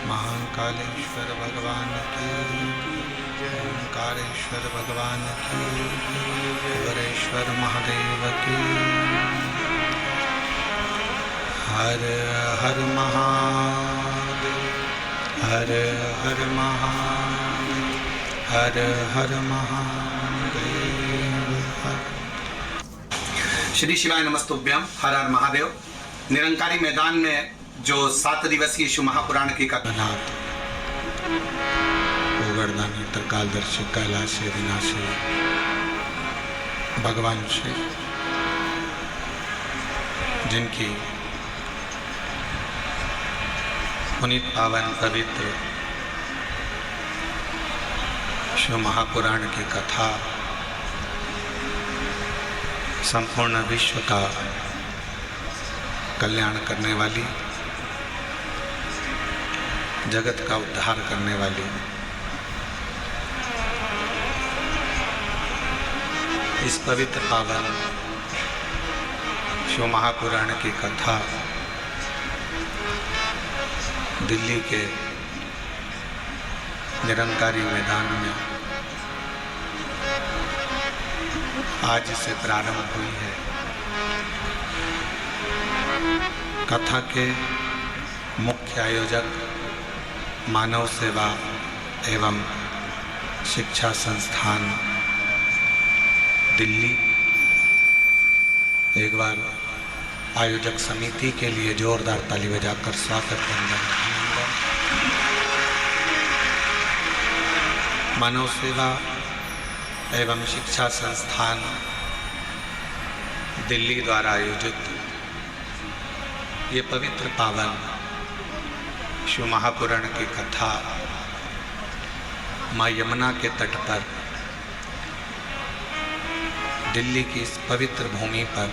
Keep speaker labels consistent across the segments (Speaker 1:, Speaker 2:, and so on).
Speaker 1: महाकालेश्वर भगवान की, ओंकारेश्वर भगवान की, वरेश्वर महादेव की। हर हर महादेव, हर हर महादेव, हर हर महादेव।
Speaker 2: श्री शिवाय नमस्तुभ्यम। हर हर महादेव। निरंकारी मैदान में जो 7 दिवसीय शिव महापुराण की कथा,
Speaker 1: गोवर्धन त्रिकालदर्शी कैलाशी विनाशी भगवान श्री, जिनकी पुनीत पावन पवित्र शिव महापुराण की कथा संपूर्ण विश्व का कल्याण करने वाली, जगत का उद्धार करने वाली, इस पवित्र पावन शिव महापुराण की कथा दिल्ली के निरंकारी मैदान में आज से प्रारंभ हुई है। कथा के मुख्य आयोजक मानव सेवा एवं शिक्षा संस्थान दिल्ली, एक बार आयोजक समिति के लिए जोरदार ताली बजाकर स्वागत करना। मानव सेवा एवं शिक्षा संस्थान दिल्ली द्वारा आयोजित ये पवित्र पावन शिव महापुराण की कथा माँ यमुना के तट पर दिल्ली की इस पवित्र भूमि पर,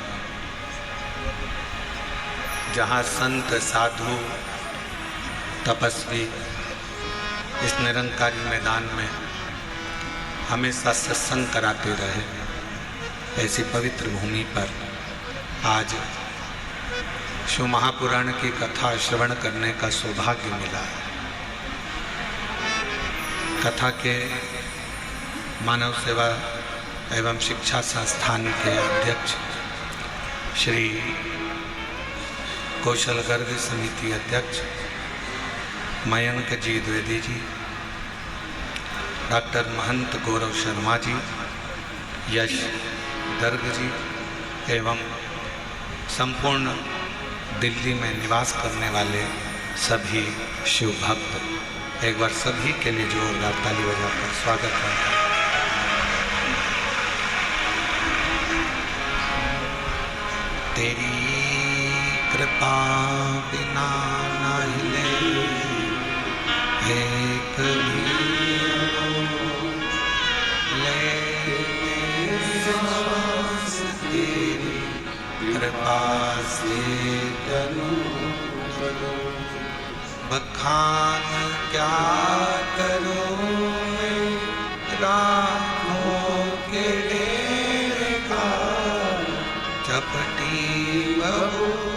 Speaker 1: जहाँ संत साधु तपस्वी इस निरंकारी मैदान में हमेशा सत्संग कराते रहे, ऐसी पवित्र भूमि पर आज शिव महापुराण की कथा श्रवण करने का सौभाग्य मिला। कथा के मानव सेवा एवं शिक्षा संस्थान के अध्यक्ष श्री कौशल गर्ग समिति अध्यक्ष मयंक जी द्विवेदी जी, डॉक्टर महंत गौरव शर्मा जी, यश गर्ग जी एवं संपूर्ण दिल्ली में निवास करने वाले सभी शिव भक्त, एक बार सभी के लिए जोरदार ताली बजाकर स्वागत करते हैं। तेरी कृपा बिना न हिले एक भी तेरी कृपा से बखान क्या करो राखों के डेरे का, चपटी बहुत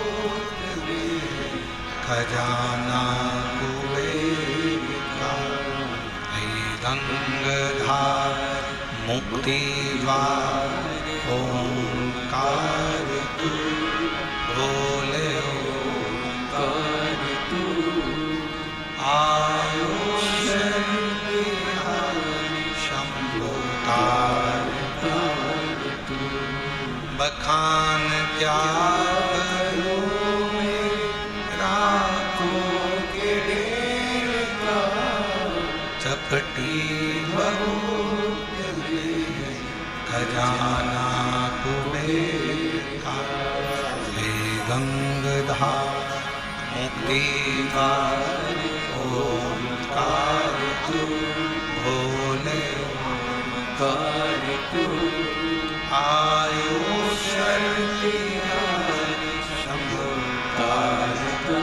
Speaker 1: खजाना कुबेर का, गंगाधार मुक्ति द्वार ओंकार तू, बोले ओंकार तू, आयुष शंभो तार तू, बखान क्या करो राखों के डेरे का, चपटी बहुत खजाना कुबेर का, गंगाधार मुक्ति द्वार ओंकार तू, भोले ओंकार तू, आयुष शंभो तार तू।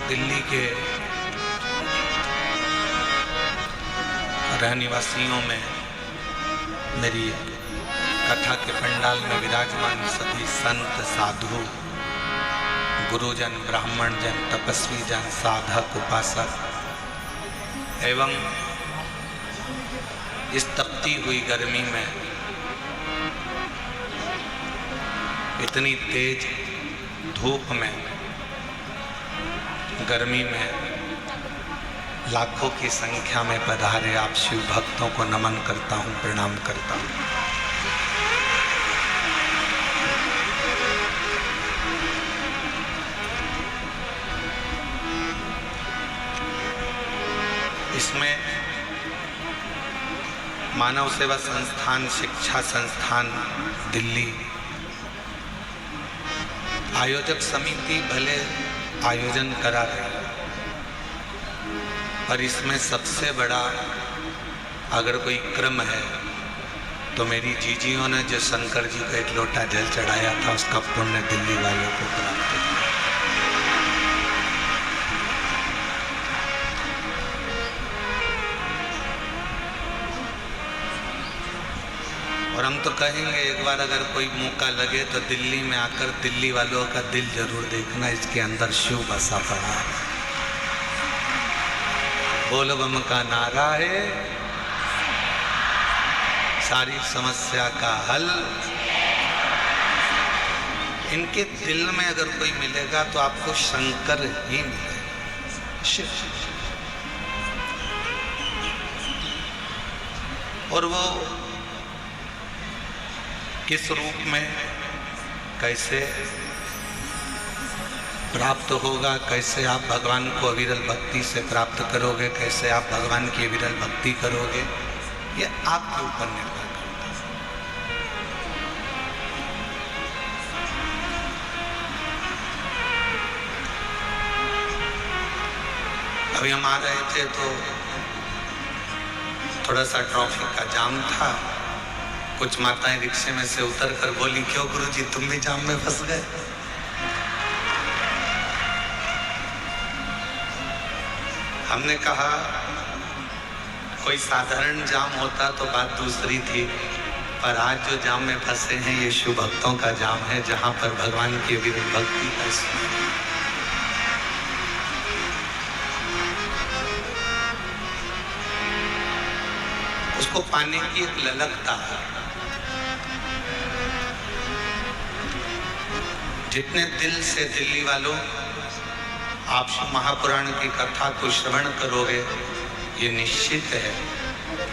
Speaker 1: दिल्ली के रहनिवासियों में मेरी कथा के पंडाल में विराजमान सभी संत साधु गुरुजन ब्राह्मण जन तपस्वी जन साधक उपासक एवं इस तपती हुई गर्मी में, इतनी तेज धूप में, गर्मी में लाखों की संख्या में पधारे आप शिव भक्तों को नमन करता हूँ, प्रणाम करता हूँ। इसमें मानव सेवा संस्थान शिक्षा संस्थान दिल्ली आयोजक समिति भले आयोजन करा रही, पर इसमें सबसे बड़ा अगर कोई क्रम है तो मेरी जीजियों ने जो शंकर जी का एक लोटा जल चढ़ाया था, उसका पुण्य दिल्ली वालों को प्राप्त हुआ। और हम तो कहेंगे एक बार अगर कोई मौका लगे तो दिल्ली में आकर दिल्ली वालों का दिल जरूर देखना, इसके अंदर शिव बसा पड़ा है। बोल बम का नारा है, सारी समस्या का हल इनके दिल में अगर कोई मिलेगा तो आपको शंकर ही मिलेगा, शिव। और वो किस रूप में कैसे प्राप्त होगा, कैसे आप भगवान को अविरल भक्ति से प्राप्त करोगे, कैसे आप भगवान की अविरल भक्ति करोगे, ये आपके ऊपर निर्भर करता है। अभी हम आ रहे थे तो थोड़ा सा ट्रैफिक का जाम था। कुछ माताएं रिक्शे में से उतर कर बोली, क्यों गुरुजी तुम भी जाम में फंस गए? हमने कहा कोई साधारण जाम होता तो बात दूसरी थी, पर आज जो जाम में फंसे हैं ये शिव भक्तों का जाम है, जहां पर भगवान की अविरल भक्ति का स्मरण, उसको पाने की एक ललकता है। जितने दिल से दिल्ली वालों आप शिव महापुराण की कथा को श्रवण करोगे, ये निश्चित है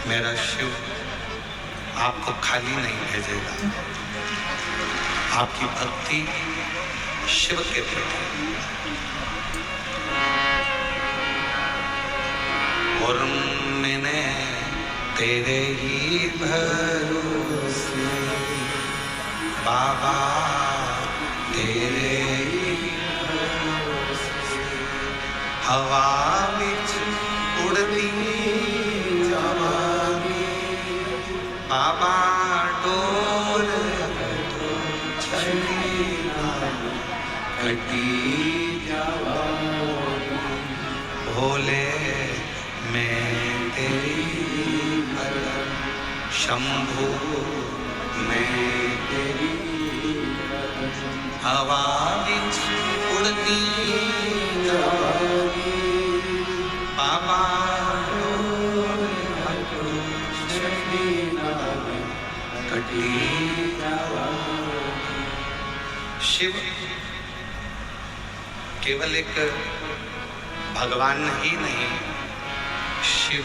Speaker 1: मेरा शिव आपको खाली नहीं भेजेगा। आपकी भक्ति शिव के प्रति, और मैंने तेरे ही भरोसे बाबा, तेरे ही हवा बिच उड़ती जवानी बाबा, डोर छड़ी कटी जवानी, भोले मैं तेरी भजन, शंभु मैं तेरी हवा बिच उड़ती जवानी बाबा, कटी जवानी। शिव केवल एक भगवान ही नहीं, शिव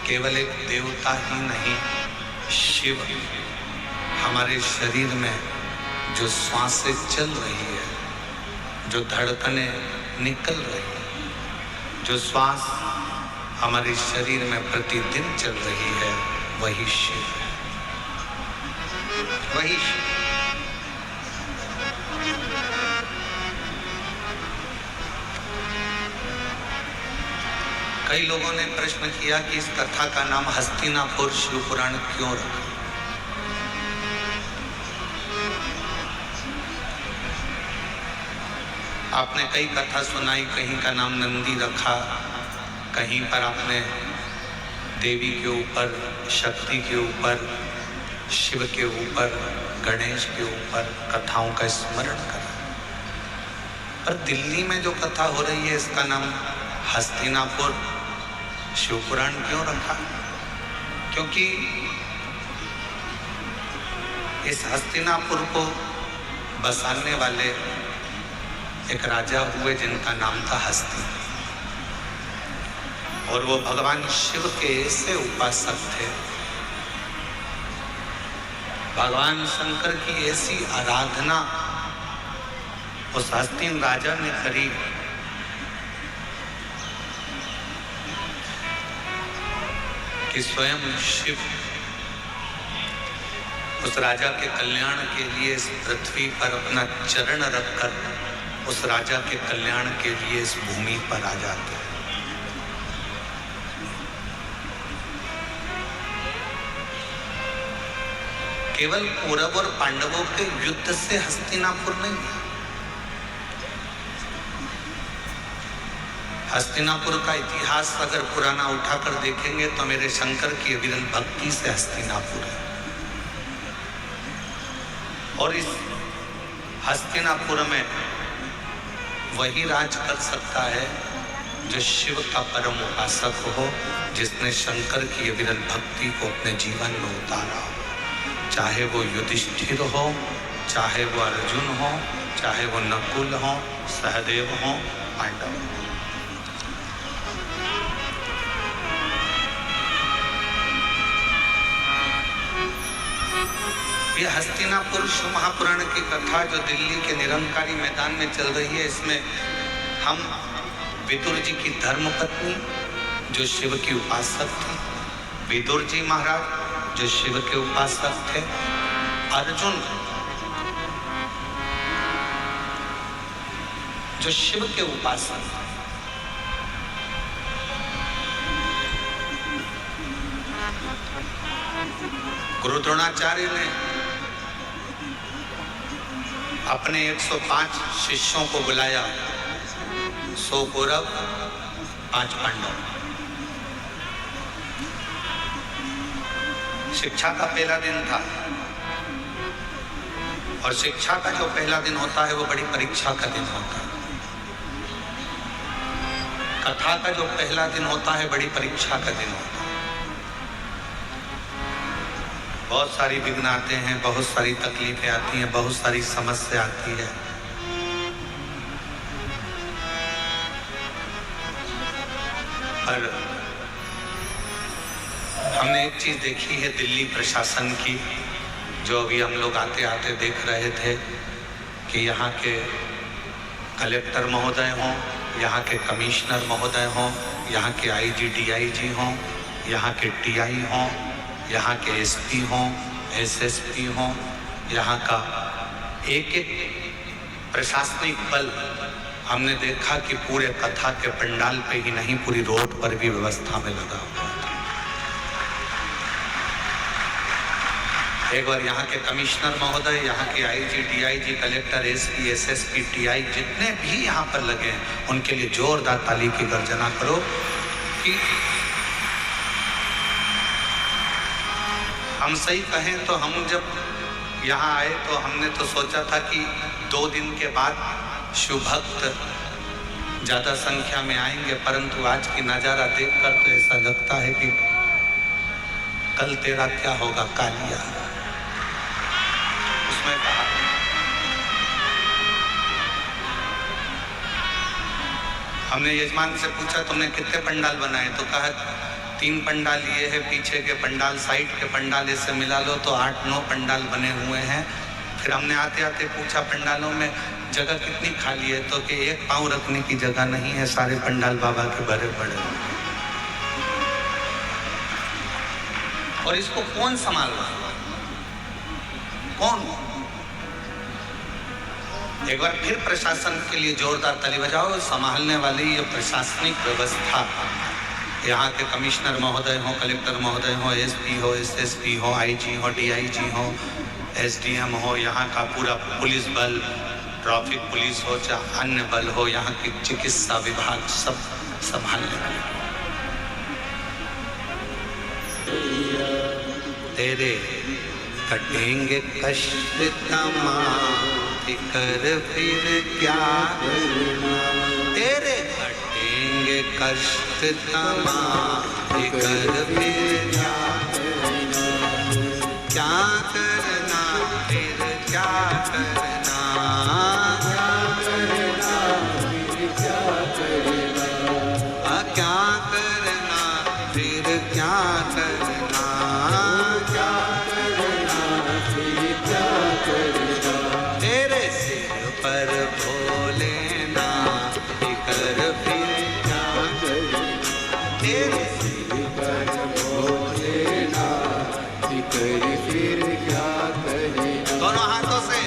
Speaker 1: केवल एक देवता ही नहीं, शिव हमारे शरीर में जो सांसें चल रही है, जो धड़कनें निकल रही है, जो श्वास हमारे शरीर में प्रतिदिन चल रही है, वही शिव है, वही शिव। कई लोगों ने प्रश्न किया कि इस कथा का नाम हस्तिनापुर शिव पुराण क्यों रखा? आपने कई कथा सुनाई, कहीं का नाम नंदी रखा, कहीं पर आपने देवी के ऊपर, शक्ति के ऊपर, शिव के ऊपर, गणेश के ऊपर कथाओं का स्मरण करा। पर दिल्ली में जो कथा हो रही है इसका नाम हस्तिनापुर शिव पुराण क्यों रखा? क्योंकि इस हस्तिनापुर को बसाने वाले एक राजा हुए जिनका नाम था हस्ती, और वो भगवान शिव के ऐसे उपासक थे, भगवान शंकर की ऐसी आराधना उस हस्तिन राजा ने करी कि स्वयं शिव उस राजा के कल्याण के लिए इस पृथ्वी पर अपना चरण रखकर उस राजा के कल्याण के लिए इस भूमि पर आ जाते हैं। केवल कौरव और पांडवों के युद्ध से हस्तिनापुर नहीं है, हस्तिनापुर का इतिहास अगर पुराना उठाकर देखेंगे तो मेरे शंकर की अविरल भक्ति से हस्तिनापुर है। और इस हस्तिनापुर में वही राज कर सकता है जो शिव का परम उपासक हो, जिसने शंकर की अविरल भक्ति को अपने जीवन में उतारा हो, चाहे वो युधिष्ठिर हो, चाहे वो अर्जुन हो, चाहे वो नकुल हो, सहदेव हो, पांडव। ये हस्तिनापुर शिव महापुराण की कथा जो दिल्ली के निरंकारी मैदान में चल रही है, इसमें हम विदुर जी की धर्मपत्नी जो शिव की उपासक थी, विदुर जी महाराज जो शिव के उपासक थे, अर्जुन जो शिव के उपासक थे, गुरु द्रोणाचार्य ने अपने 105 शिष्यों को बुलाया, 100 कौरव 5 पांडव। शिक्षा का पहला दिन था और शिक्षा का जो पहला दिन होता है वो बड़ी परीक्षा का दिन होता है। कथा का जो पहला दिन होता है बड़ी परीक्षा का दिन होता है। बहुत सारी विघ्न आते हैं, बहुत सारी तकलीफें आती हैं, बहुत सारी समस्या आती है। पर हमने एक चीज देखी है दिल्ली प्रशासन की, जो अभी हम लोग आते आते देख रहे थे कि यहाँ के कलेक्टर महोदय हों, यहाँ के कमिश्नर महोदय हों, यहाँ के आईजी डीआईजी हों, यहाँ के टीआई हों, यहाँ के एसपी हों, एसएसपी हों, यहाँ का एक एक प्रशासनिक बल हमने देखा कि पूरे कथा के पंडाल पे ही नहीं, पूरी रोड पर भी व्यवस्था में लगा हुआ। एक बार यहाँ के कमिश्नर महोदय, यहाँ के IG DIG collector SP SSP TI जितने भी यहाँ पर लगे हैं, उनके लिए जोरदार ताली की गर्जना करो कि हम सही कहें तो हम जब यहाँ आए तो हमने तो सोचा था कि 2 दिन के बाद शिव भक्त ज़्यादा संख्या में आएंगे, परंतु आज की नज़ारा देखकर तो ऐसा लगता है कि कल तेरा क्या होगा कालिया। उसमें कहा हमने यजमान से पूछा तुमने कितने पंडाल बनाए, तो कहा 3 पंडाल ये है, पीछे के पंडाल, साइड के पंडाल इससे मिला लो तो 8-9 पंडाल बने हुए हैं। फिर हमने आते आते पूछा पंडालों में जगह कितनी खाली है, तो कि 1 पाँव रखने की जगह नहीं है, सारे पंडाल बाबा के भरे पड़े। और इसको कौन संभाल रहा है? कौन? एक बार फिर प्रशासन के लिए जोरदार ताली बजाओ। संभालने वाली ये प्रशासनिक व्यवस्था, यहाँ के कमिश्नर महोदय हो, कलेक्टर महोदय हो, एसपी हो, एसएसपी हो, आईजी हो, डीआईजी हो, एसडीएम हो, यहाँ का पूरा पुलिस बल, ट्रैफिक पुलिस हो, चाहे अन्य बल हो, यहाँ की चिकित्सा विभाग, सब संभालने वाले। तेरे कटेंगे कष्ट तमाम कर फिर क्या, तेरे कटेंगे कष्ट तमाम कर फिर क्या करना, फिर क्या करना, क्या करना, फिर क्या करना, तेरे सिर पर भोलेनाथ कर फिर क्या करना, तेरे सिर पर भोलेनाथ कर फिर क्या करना। दोनों हाथों से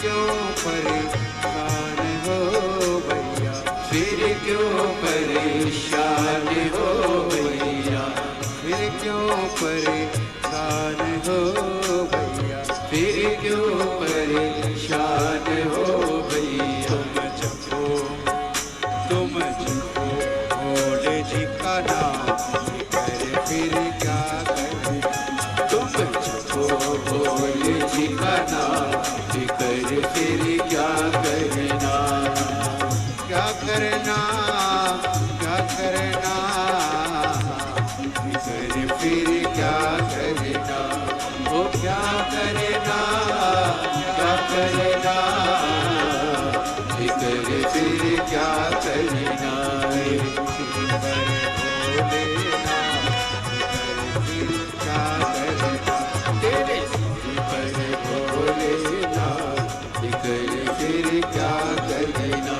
Speaker 3: क्यों परेशान हो भैया, फिर क्यों परेशान हो भैया, फिर क्यों परेशान हो भैया, फिर क्यों परेशान हो भैया। तुम जपो भोले जी का नाम, कर फिर क्या करें। तुम जपो भोले जी का नाम, कर फिर क्या करना, क्या करना, क्या करना, कर फिर क्या करना, वो क्या करना, क्या करना, कर फिर क्या करना। तेरे सिर पर भोलेनाथ, कर फिर क्या करना।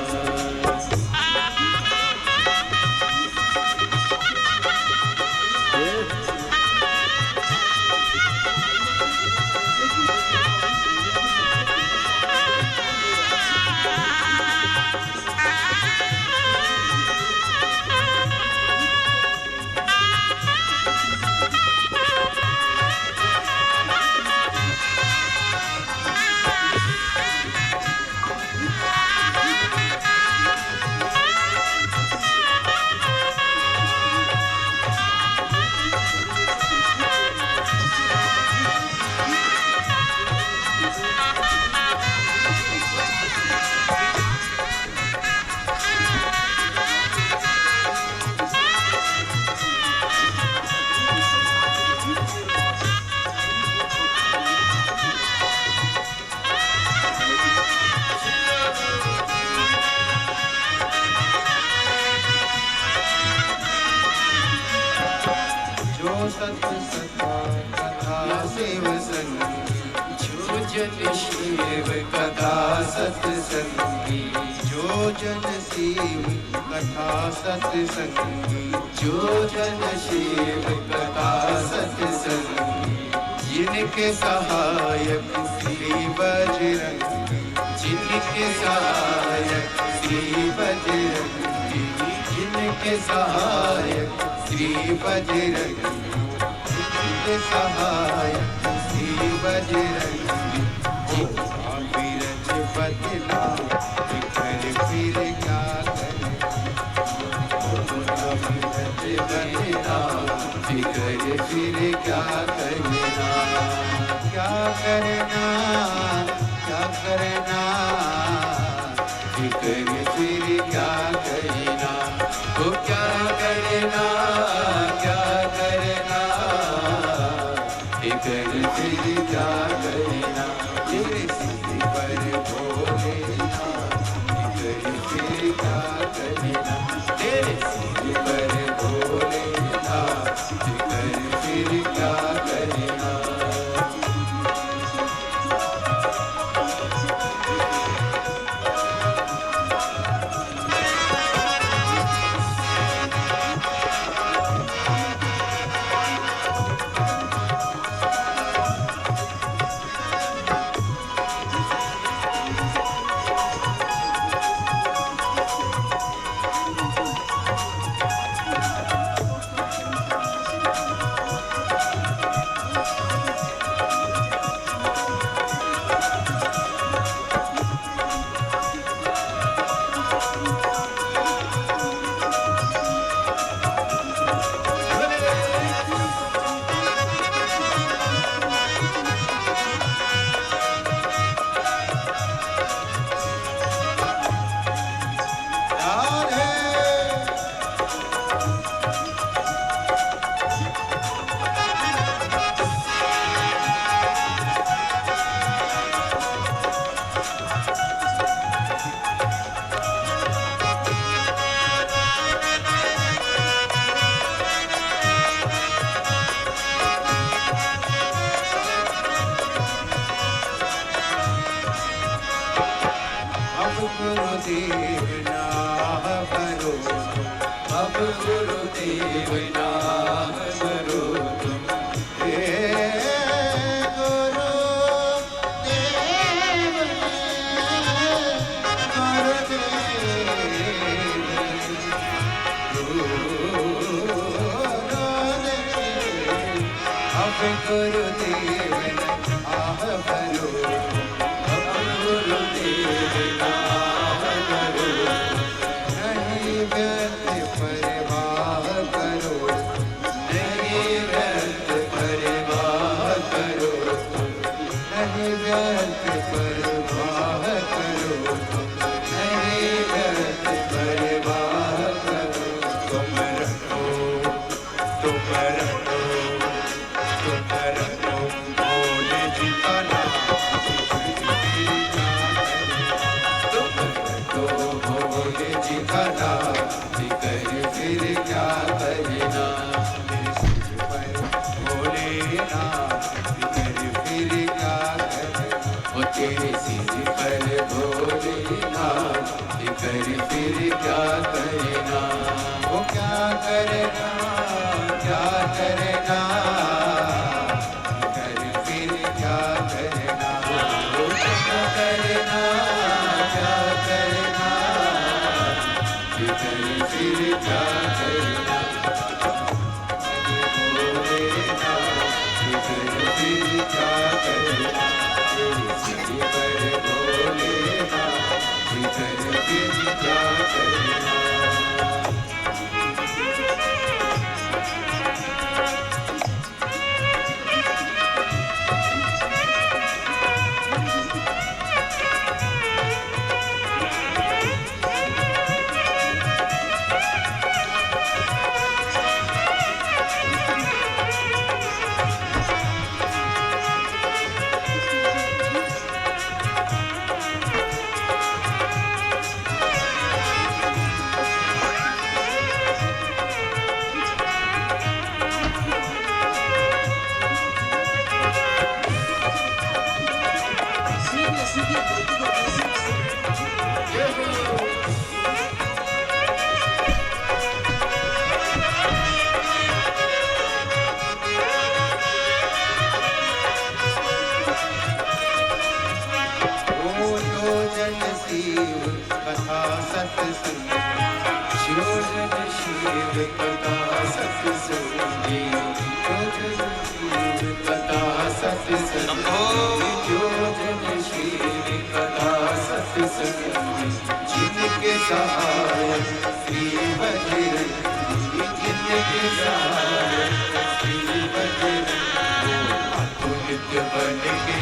Speaker 3: शिव कथा सत्संगी, जो जन शिव कथा सत्संगी, जो जन शिव कथा सत्संगी, जिनके सहायक श्री बजरंगी, जिनके सहायक श्री बजरंगी, जिनके सहायक श्री बजरंगी, जिनके सहायक श्री बजरंगी। बदला कर फिर क्या करें, बदला फिर फिर क्या करना, क्या करना, क्या करना, फिर फिर क्या करना, वो क्या करना, क्या करना, फिर फिर क्या करना। तेरे सिर पर भोलेनाथ, कर फिर क्या करना, तेरे सिर पर भोलेनाथ, कर फिर क्या करना। गुरुदेव ना करो तुम, अब गुरुदेव ना करो तुम, हे गुरुदेव कर फिर क्या करना, वो क्या करना, क्या करना, कर फिर क्या करना, वो क्या करना, क्या करना, कर फिर क्या करना, बोलेना, कर फिर क्या करना, तेरी पर बोलेना, कर फिर क्या करना। शिव कथा सत्संग, शिवजन शिव कथा सत्संगी, शिवजन शिव कथा सत्संगी, शिवजन शिव कथा सत्संगी, जिनके सहाय श्री बजरंगी, जिनके सहाय श्री बजरंगी, वो नित्य बन के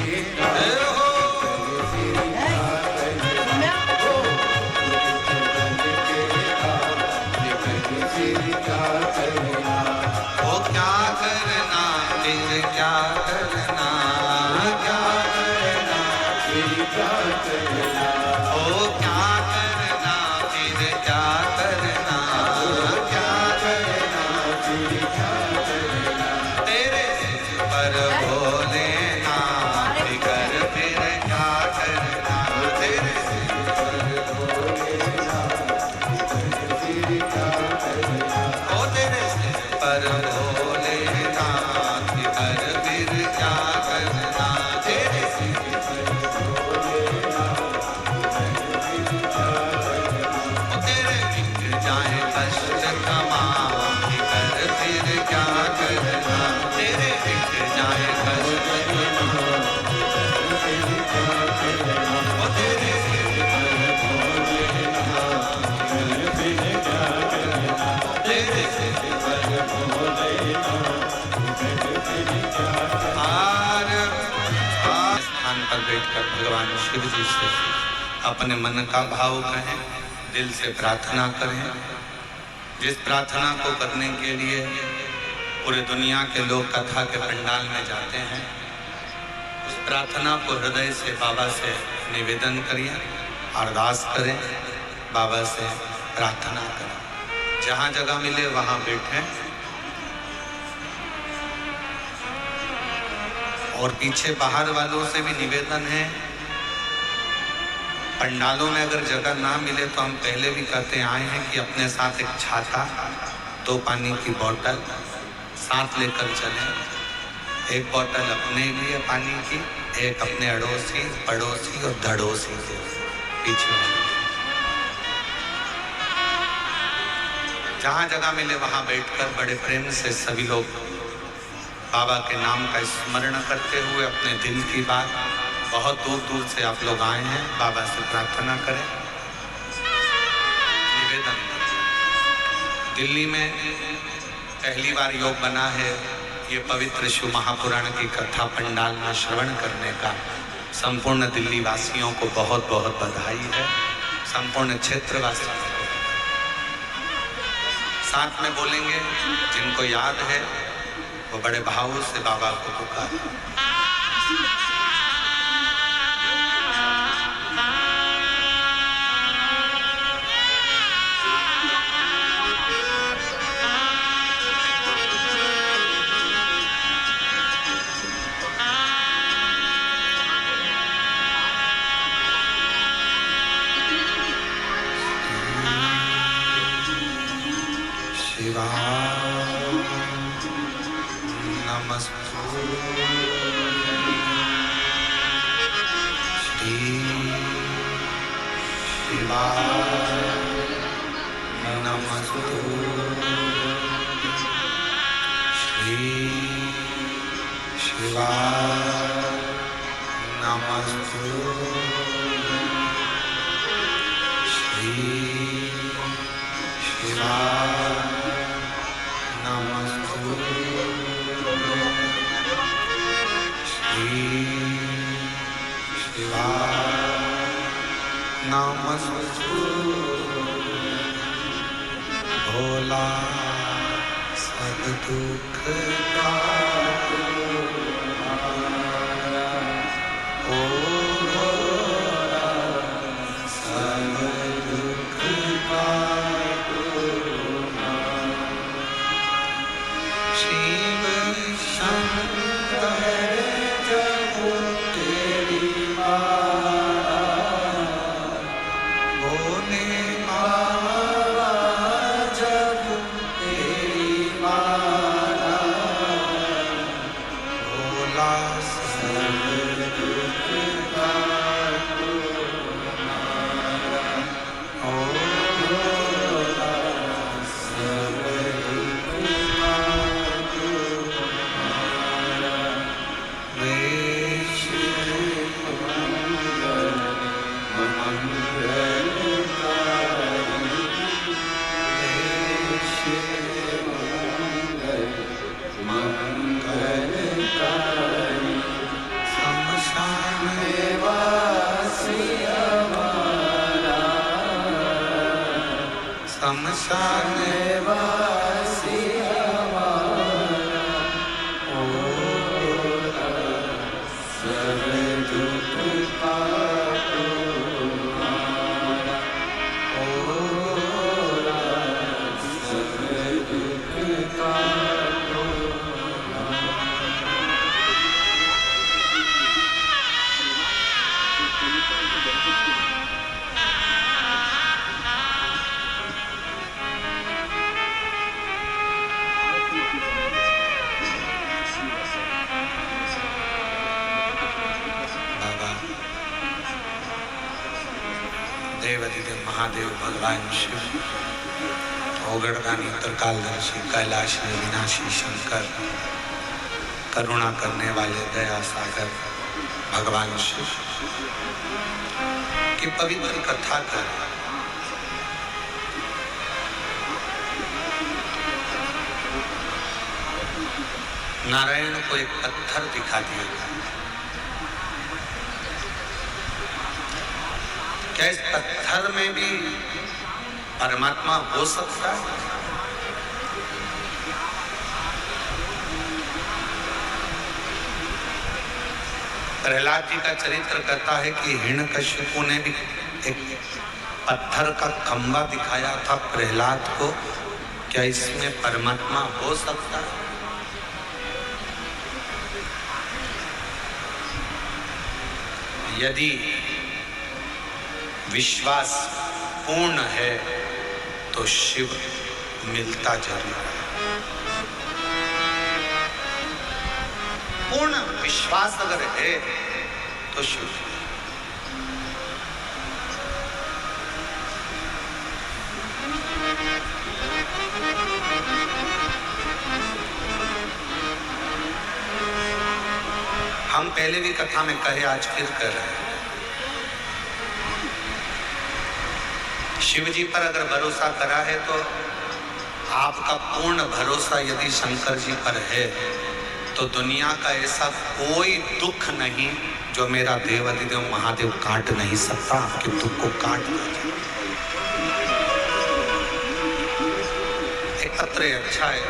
Speaker 1: भगवान शिव जी से अपने मन का भाव कहें, दिल से प्रार्थना करें। जिस प्रार्थना को करने के लिए पूरे दुनिया के लोग कथा के पंडाल में जाते हैं, उस प्रार्थना को हृदय से बाबा से निवेदन करिए, अरदास करें, बाबा से प्रार्थना करें। जहाँ जगह मिले वहाँ बैठें और पीछे बाहर वालों से भी निवेदन है, पंडालों में अगर जगह ना मिले तो हम पहले भी कहते आए हैं कि अपने साथ एक छाता, 2 पानी की बोतल साथ लेकर चलें। एक बोतल अपने लिए पानी की, एक अपने अड़ोसी, पड़ोसी और धड़ोसी के पीछे। जहाँ जगह मिले वहाँ बैठकर बड़े प्रेम से सभी लोग बाबा के नाम का स्मरण करते हुए अपने दिल की बात, बहुत दूर दूर से आप लोग आए हैं, बाबा से प्रार्थना करें, निवेदन। दिल्ली में पहली बार योग बना है, ये पवित्र शिव महापुराण की कथा पंडाल में श्रवण करने का संपूर्ण दिल्ली वासियों को बहुत बहुत बधाई है, संपूर्ण क्षेत्रवासियों को। साथ में बोलेंगे, जिनको याद है वो बड़े भाव से बाबा को पुकारें। शिवाय नमस्तुभ्यं श्री शिवाय नमस्तुभ्यं श्री शिवाय नमस्तुभ्यं श्री शिवाय नमस्तुभ्यं श्री शिवाय नमस्तुभ्यं भोला सब दुख काटो ओ भोला सब दुख काटो शिव शंकर जब तेरी माला बोले माला जब तेरी माला भोला सब दुख काटो ओ भोला सब दुख काटो वेश मंगलकारी शमशान वासी हमारा शमशान वासी हमारा ओ सब दुख काटो ओ सब दुख काटो बाबा देवाधिदेव महादेव भगवान शिव ओगड़दानी त्रिकालदर्शी कैलाश विनाशी शंकर करुणा करने वाले दया सागर भगवान शिव की पवित्र कथा कर नारायण को एक पत्थर दिखा दिया। क्या इस पत्थर में भी परमात्मा हो सकता है? प्रहलाद जी का चरित्र कहता है कि हिरण्यकशिपु ने भी एक पत्थर का खंभा दिखाया था प्रहलाद को। क्या इसमें परमात्मा हो सकता है? यदि विश्वास पूर्ण है तो शिव मिलता जरूर है। पूर्ण विश्वास अगर है तो शिव। हम पहले भी कथा में कहे, आज फिर कर रहे हैं। शिव जी पर अगर भरोसा करा है तो आपका पूर्ण भरोसा यदि शंकर जी पर है तो दुनिया का ऐसा कोई दुख नहीं जो मेरा देवाधिदेव महादेव काट नहीं सकता। आपके दुख को काट दीजिए। एक पत्र अच्छा है।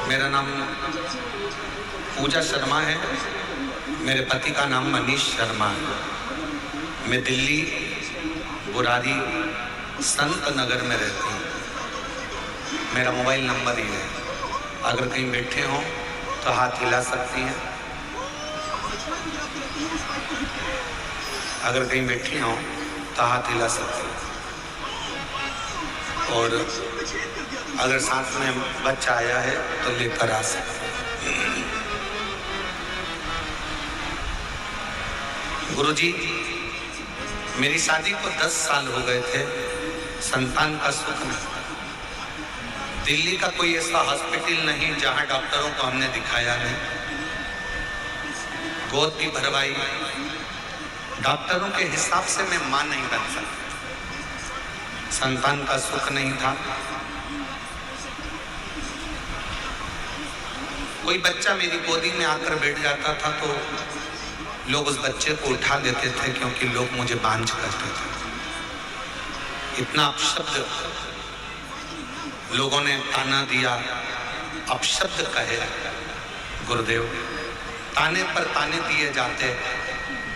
Speaker 1: मेरा नाम पूजा शर्मा है। मेरे पति का नाम मनीष शर्मा है। मैं दिल्ली बुरारी संत नगर में रहती हूँ। मेरा मोबाइल नंबर ये है अगर कहीं बैठे हों तो हाथ हिला सकती हैं। अगर कहीं बैठी हों तो हाथ हिला सकती हैं। और अगर साथ में बच्चा आया है तो लेकर आ सकते हैं। गुरुजी, मेरी शादी को 10 साल हो गए थे, संतान का सुख नहीं। दिल्ली का कोई ऐसा हॉस्पिटल नहीं जहां डॉक्टरों को हमने दिखाया नहीं, गोद भी भरवाई, डॉक्टरों के हिसाब से मैं मां नहीं बन सकती। संतान का सुख नहीं था। कोई बच्चा मेरी गोदी में आकर बैठ जाता था तो लोग उस बच्चे को उठा लेते थे, क्योंकि लोग मुझे बांझ करते थे। इतना अपशब्द लोगों ने ताना दिया, अपशब्द कहे गुरुदेव, ताने पर ताने दिए जाते।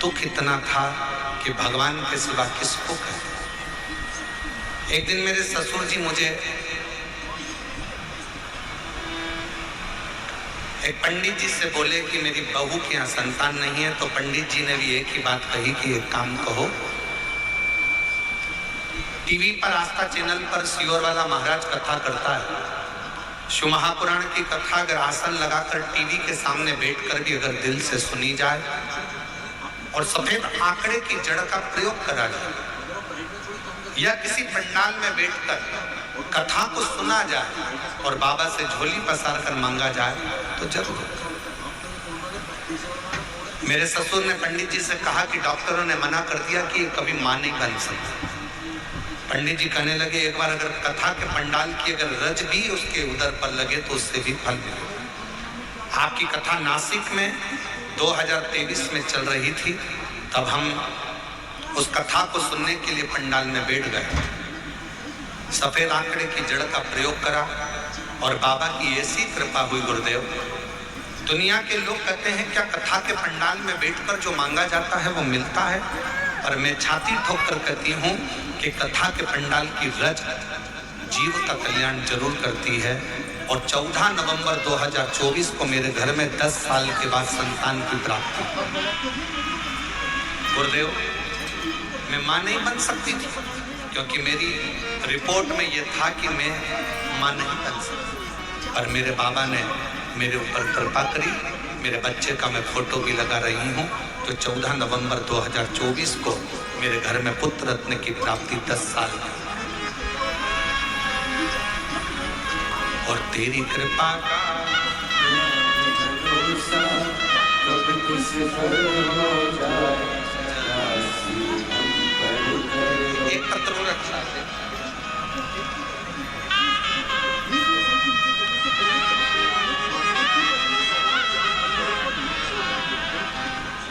Speaker 1: दुख इतना था कि भगवान के सिवा किसको कहे। एक दिन मेरे ससुर जी मुझे एक पंडित जी से बोले कि मेरी बहू के यहाँ संतान नहीं है, तो पंडित जी ने भी एक ही बात कही कि एक काम कहो, टीवी पर आस्था चैनल पर सियोर वाला महाराज कथा करता है, शिव महापुराण की कथा अगर आसन लगाकर टीवी के सामने बैठकर भी अगर दिल से सुनी जाए और सफेद आंकड़े की जड़ का प्रयोग करा जाए, या किसी पंडाल में बैठकर कथा को सुना जाए और बाबा से झोली पसार कर मांगा जाए तो जरूर। मेरे ससुर ने पंडित जी से कहा कि डॉक्टरों ने मना कर दिया कि कभी मां नहीं बन सकती। पंडित जी कहने लगे, एक बार अगर कथा के पंडाल की अगर रज भी उसके उदर पर लगे तो उससे भी फल मिले। आपकी कथा नासिक में 2023 में चल रही थी, तब हम उस कथा को सुनने के लिए पंडाल में बैठ गए। सफेद आंकड़े की जड़ का प्रयोग करा और बाबा की ऐसी कृपा हुई गुरुदेव। दुनिया के लोग कहते हैं क्या कथा के पंडाल में बैठकर जो मांगा जाता है वो मिलता है, पर मैं छाती ठोक कर कहती हूँ कि कथा के पंडाल की रज जीव का कल्याण जरूर करती है। और 14 नवंबर 2024 को मेरे घर में 10 साल के बाद संतान की प्राप्ति। गुरुदेव, मैं मां नहीं बन सकती थी, क्योंकि मेरी रिपोर्ट में यह था कि मैं मां नहीं बन सकती, पर मेरे बाबा ने मेरे ऊपर कृपा करी। मेरे बच्चे का मैं फोटो भी लगा रही हूँ। तो 14 नवंबर 2024 को मेरे घर में पुत्र रत्न की प्राप्ति 10 साल की। और तेरी कृपा का एक पत्र रखा है।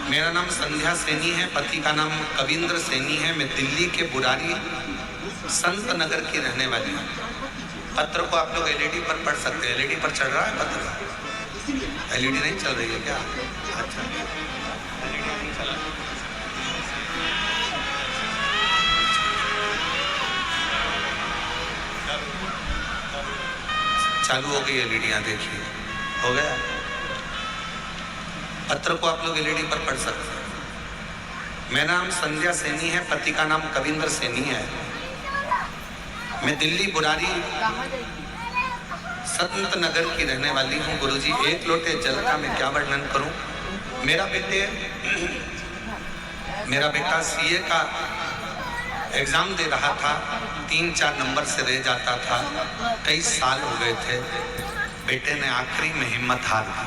Speaker 1: मेरा नाम संध्या सैनी है, पति का नाम कविंद्र सैनी है। मैं दिल्ली के बुरारी संत नगर की रहने वाली हूँ। पत्र को आप लोग एलईडी पर पढ़ सकते हैं। एलईडी पर चल रहा है पत्र? एलईडी नहीं चल रही है क्या? अच्छा, एलईडी नहीं चला। चालू हो गई एलईडियाँ, देखिए हो गया। पत्र को आप लोग एलईडी पर पढ़ सकते हैं। मेरा नाम संध्या सैनी है, पति का नाम कविंद्र सैनी है। मैं दिल्ली बुरारी संत नगर की रहने वाली हूँ। गुरुजी, एक लोटे जल का मैं क्या वर्णन करूं। मेरा बेटा सीए का एग्जाम दे रहा था, 3-4 नंबर से रह जाता था। 23 साल हो गए थे। बेटे ने आखिरी में हिम्मत हार दी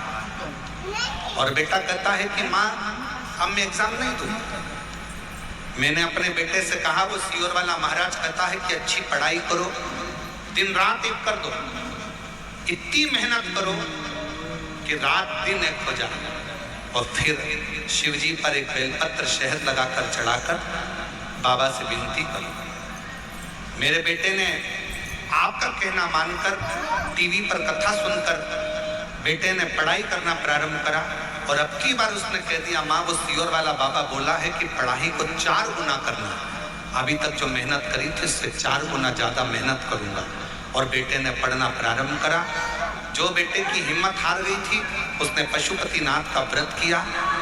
Speaker 1: और बेटा कहता है कि माँ अब मैं एग्जाम नहीं दूंगा। मैंने अपने बेटे से कहा, वो सियोर वाला महाराज कहता है कि अच्छी पढ़ाई करो, दिन रात एक कर दो, इतनी मेहनत करो कि रात दिन एक हो जाए। और फिर शिव जी पर एक बेलपत्र शहद लगाकर चढ़ाकर बाबा से विनती करो। मेरे बेटे ने आपका कहना मानकर टीवी पर कथा सुनकर बेटे ने पढ़ाई करना प्रारंभ करा। और अब की बार उसने कह दिया, माँ वो सियोर वाला बाबा बोला है कि पढ़ाई को 4 गुना करना। अभी तक जो मेहनत करी थी उससे 4 गुना ज़्यादा मेहनत करूँगा। और बेटे ने पढ़ना प्रारंभ करा। जो बेटे की हिम्मत हार गई थी उसने पशुपतिनाथ का व्रत किया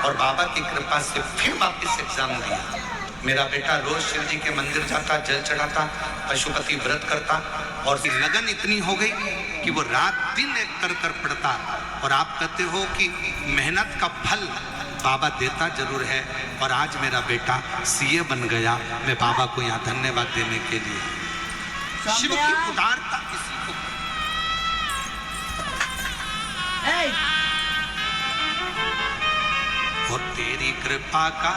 Speaker 1: और बाबा की कृपा से फिर वापस एग्जाम दिया। मेरा बेटा रोज शिव जी के मंदिर जाता, जल चढ़ाता, पशुपति व्रत करता और लगन इतनी हो गई कि वो रात दिन एक कर पड़ता। और आप कहते हो कि मेहनत का फल बाबा देता जरूर है। और आज मेरा बेटा सीए बन गया। मैं बाबा को यहाँ धन्यवाद देने के लिए। शिव की उदारता किसी को और तेरी कृपा का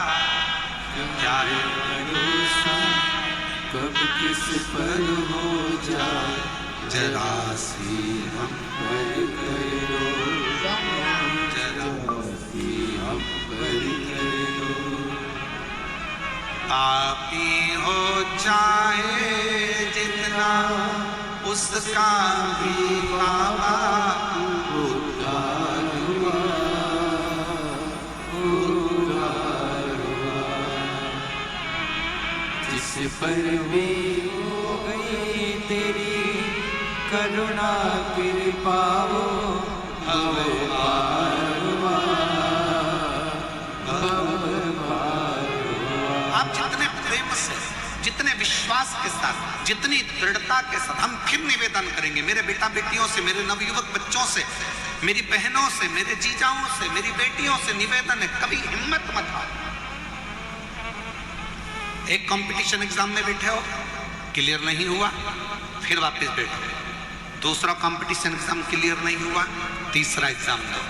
Speaker 1: क्या है
Speaker 3: भरोसा, कब किस पर हो जाए
Speaker 1: जरा
Speaker 3: सी हम पर करो,
Speaker 1: जरा
Speaker 3: सी हम पर करो।
Speaker 1: पापी हो चाहे जितना उसका भी बाबा
Speaker 3: उद्धार हुआ, उद्धार हुआ। जिस पर भी हो गई तेरी करुणा कृपा हो, भव पार हुआ, भव पार हुआ।
Speaker 1: आप जितने प्रेम से, जितने विश्वास के साथ, जितनी दृढ़ता के साथ हम फिर निवेदन करेंगे मेरे बेटा बेटियों से, मेरे नवयुवक बच्चों से, मेरी बहनों से, मेरे जीजाओं से, मेरी बेटियों से निवेदन है, कभी हिम्मत मत हारो। एक कंपटीशन एग्जाम में बैठे हो, क्लियर नहीं हुआ, फिर वापस बैठो। दूसरा कंपटीशन एग्जाम क्लियर नहीं हुआ, तीसरा एग्जाम दो।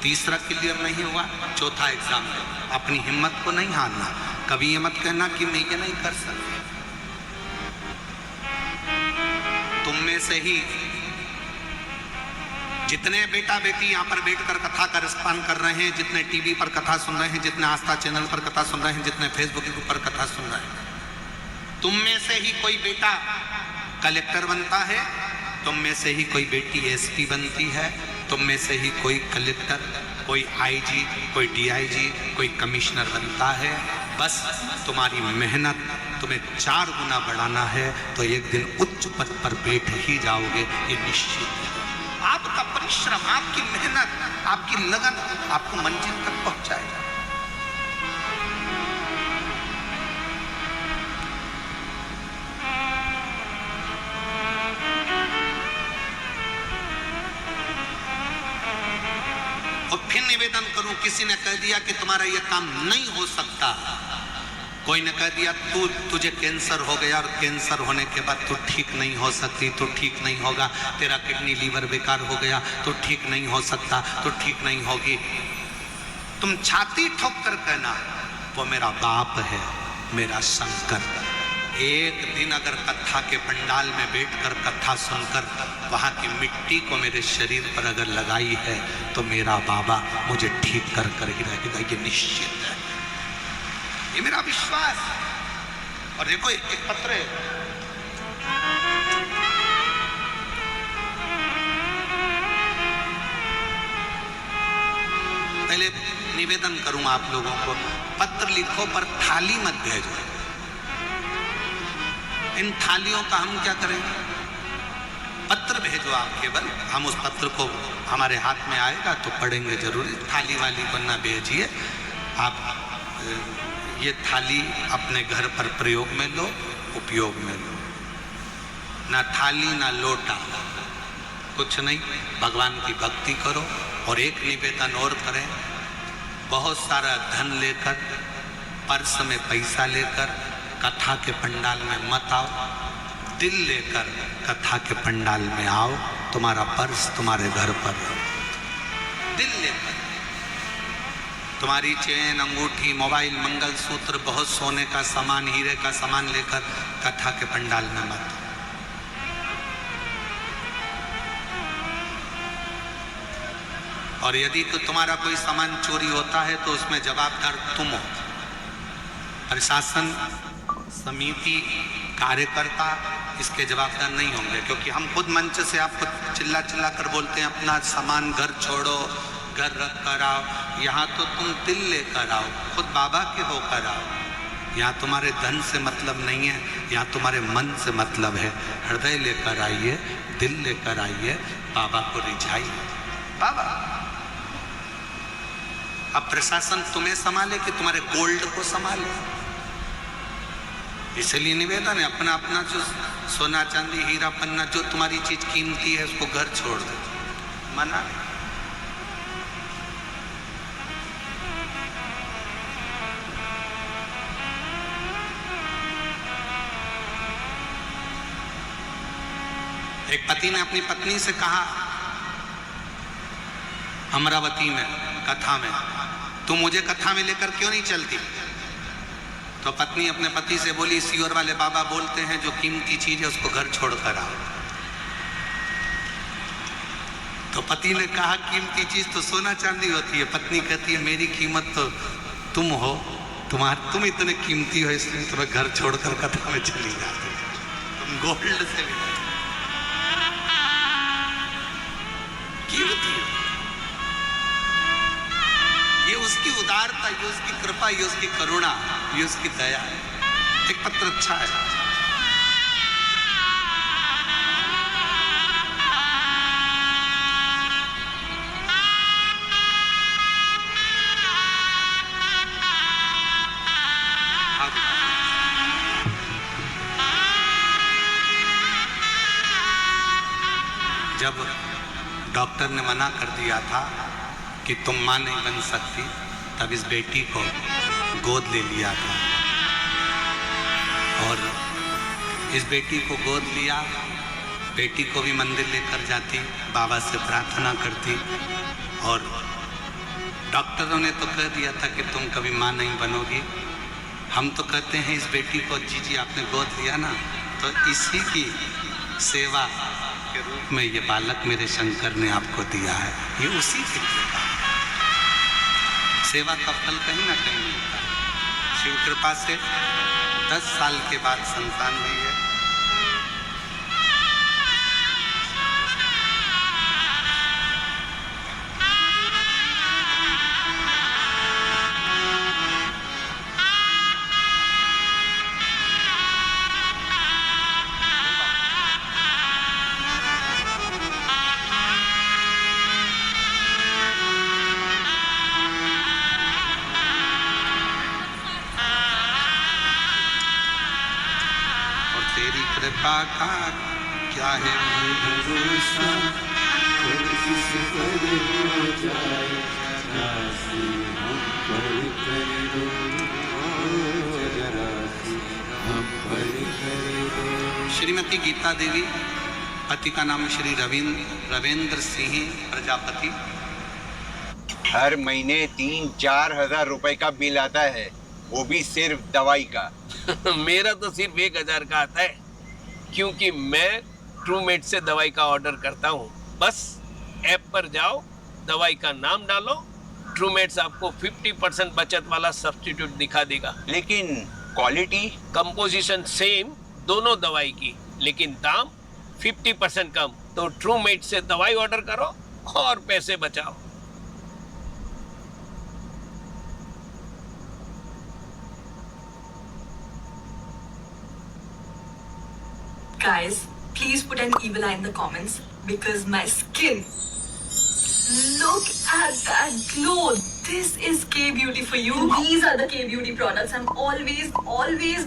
Speaker 1: तीसरा क्लियर नहीं हुआ, चौथा एग्जाम दो। अपनी हिम्मत को नहीं हारना। कभी ये मत कहना कि मैं ये नहीं कर सकता। तुम में से ही जितने बेटा बेटी यहाँ पर बैठकर कथा का रसपान कर रहे हैं, जितने टीवी पर कथा सुन रहे हैं, जितने आस्था चैनल पर कथा सुन रहे हैं, जितने फेसबुक के ऊपर कथा सुन रहे हैं, तुम में से ही कोई बेटा कलेक्टर बनता है, तुम में से ही कोई बेटी एसपी बनती है, तुम में से ही कोई कलेक्टर, कोई आईजी, कोई डीआईजी, कोई कमिश्नर बनता है। बस तुम्हारी मेहनत तुम्हें 4 गुना बढ़ाना है तो एक दिन उच्च पद पर बैठ ही जाओगे, ये निश्चित है। आपका परिश्रम, आपकी मेहनत, आपकी लगन आपको मंजिल तक पहुंचाएगा। और फिर निवेदन करूं, किसी ने कह दिया कि तुम्हारा यह काम नहीं हो सकता, कोई ने कह दिया तुझे कैंसर हो गया और कैंसर होने के बाद तू ठीक नहीं हो सकती, तू ठीक नहीं होगा, तेरा किडनी लीवर बेकार हो गया, तू ठीक नहीं हो सकता, तू ठीक नहीं होगी। तुम छाती ठोक कर कहना वो मेरा बाप है, मेरा शंकर। एक दिन अगर कथा के पंडाल में बैठकर कथा सुनकर वहां की मिट्टी को मेरे शरीर पर अगर लगाई है तो मेरा बाबा मुझे ठीक कर कर ही रहेगा, ये निश्चित है, ये मेरा विश्वास। और देखो एक पत्र है, पहले निवेदन करूं आप लोगों को, पत्र लिखो पर थाली मत भेजो। इन थालियों का हम क्या करेंगे? पत्र भेजो आप केवल, हम उस पत्र को हमारे हाथ में आएगा तो पढ़ेंगे जरूर। थाली वाली को ना भेजिए आप। ये थाली अपने घर पर प्रयोग में लो, उपयोग में लो। ना थाली ना लोटा, कुछ नहीं, भगवान की भक्ति करो। और एक निवेदन और करें, बहुत सारा धन लेकर, पर्स में पैसा लेकर कथा के पंडाल में मत आओ। दिल लेकर कथा के पंडाल में आओ, तुम्हारा पर्स तुम्हारे घर पर। दिल लेकर तुम्हारी चेन, अंगूठी, मोबाइल, मंगलसूत्र, बहुत सोने का सामान, हीरे का सामान लेकर कथा के पंडाल में मत। और यदि तो तुम्हारा कोई सामान चोरी होता है तो उसमें जवाबदार तुम हो। प्रशासन, समिति, कार्यकर्ता इसके जवाबदार नहीं होंगे, क्योंकि हम खुद मंच से आपको चिल्ला चिल्ला कर बोलते हैं अपना सामान घर छोड़ो, घर रख कर आओ। यहाँ तो तुम दिल लेकर आओ, खुद बाबा के होकर आओ। यहाँ तुम्हारे धन से मतलब नहीं है, यहाँ तुम्हारे मन से मतलब है। हृदय लेकर आइए, दिल लेकर आइए, बाबा को रिझाइए। बाबा अब प्रशासन तुम्हें संभाले कि तुम्हारे गोल्ड को संभाले। इसलिए निवेदन है, अपना अपना जो सोना चांदी हीरा पन्ना जो तुम्हारी चीज कीमती है उसको घर छोड़ दो, मना नहीं। एक पति ने अपनी पत्नी से कहा अमरावती में कथा में, तू मुझे कथा में लेकर क्यों नहीं चलती? तो पत्नी अपने पति से बोली, सियोर वाले बाबा बोलते हैं जो कीमती चीज है उसको घर छोड़कर आओ। तो पति ने कहा कीमती चीज तो सोना चांदी होती है। पत्नी कहती है मेरी कीमत तो तुम हो, तुम इतने कीमती हो इसलिए तुम्हें घर छोड़कर कथा में चली जाती, तुम गोल्ड से भी कीमती हो। ये उसकी उदारता, ये उसकी कृपा, ये उसकी करुणा, ये उसकी दया है। एक पत्र अच्छा है। जब डॉक्टर ने मना कर दिया था कि तुम मां नहीं बन सकती, तब इस बेटी को गोद ले लिया था और इस बेटी को गोद लिया। बेटी को भी मंदिर लेकर जाती, बाबा से प्रार्थना करती और डॉक्टरों ने तो कह दिया था कि तुम कभी मां नहीं बनोगी। हम तो कहते हैं इस बेटी को जी आपने गोद लिया ना, तो इसी की सेवा के रूप में ये बालक मेरे शंकर ने आपको दिया है। ये उसी की कृपा, सेवा का फल कहीं ना कहीं मिलता है। शिव कृपा से 10 साल के बाद संतान हुई है। तेरी कृपा का क्या है
Speaker 3: भरोसा, कर जिस पर हो जाए, राशि हम पर कर दो, राशि हम पर कर दो।
Speaker 1: श्रीमती गीता देवी, पति का नाम श्री रविंद्र सिंह प्रजापति।
Speaker 4: हर महीने 3-4 हजार रुपए का बिल आता है, वो भी सिर्फ दवाई का।
Speaker 5: मेरा तो सिर्फ 1000 का आता है, क्योंकि मैं ट्रूमेट से दवाई का ऑर्डर करता हूँ। बस ऐप पर जाओ, दवाई का नाम डालो, ट्रूमेट्स आपको 50% बचत वाला सब्स्टिट्यूट दिखा देगा।
Speaker 4: लेकिन क्वालिटी,
Speaker 5: कंपोजिशन सेम दोनों दवाई की, लेकिन दाम 50% कम। तो ट्रूमेट से दवाई ऑर्डर करो और पैसे बचाओ।
Speaker 6: Guys, please put an evil eye in the comments because my skin. Look at that glow. This is K-Beauty for you. These are the K-Beauty products I'm always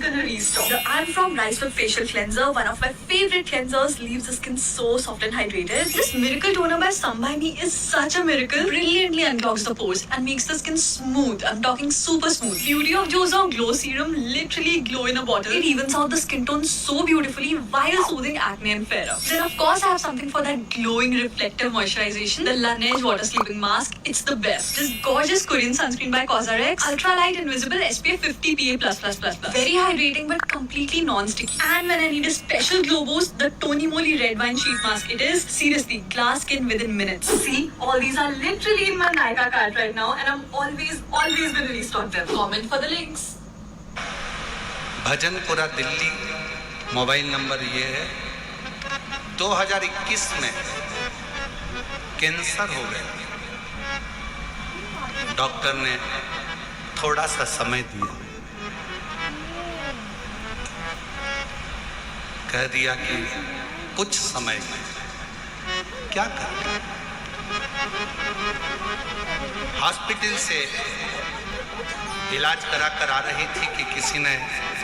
Speaker 6: gonna restock. The I'm from Rice From Facial Cleanser, one of my favorite cleansers, leaves the skin so soft and hydrated. This Miracle Toner by Sambaini is such a miracle. Brilliantly unclogs the pores and makes the skin smooth. I'm talking super smooth. Beauty of Jozong Glow Serum, literally glow in a bottle. It evens out the skin tone so beautifully while soothing acne and flare up. Then of course I have something for that glowing reflective moisturization. The Laneige Water Sleeping Mask. It's the best. This gorgeous Korean sunscreen by Cosrx. Ultra light invisible SPF 50 PA++++. Very hydrating but completely non-sticky. And when I need a special glow boost, the Tony Moly Red Wine Sheet Mask. It is seriously glass skin within minutes. See, all these are literally in my Nykaa cart right now, and I'm always gonna restock them. Comment for the links.
Speaker 1: Bhajanpura Delhi, mobile number ये है। 2021 में cancer हो गया, doctor ने थोड़ा सा समय दिया कह दिया कि कुछ समय में क्या करें। हॉस्पिटल से इलाज करा कर आ रही थी कि किसी ने,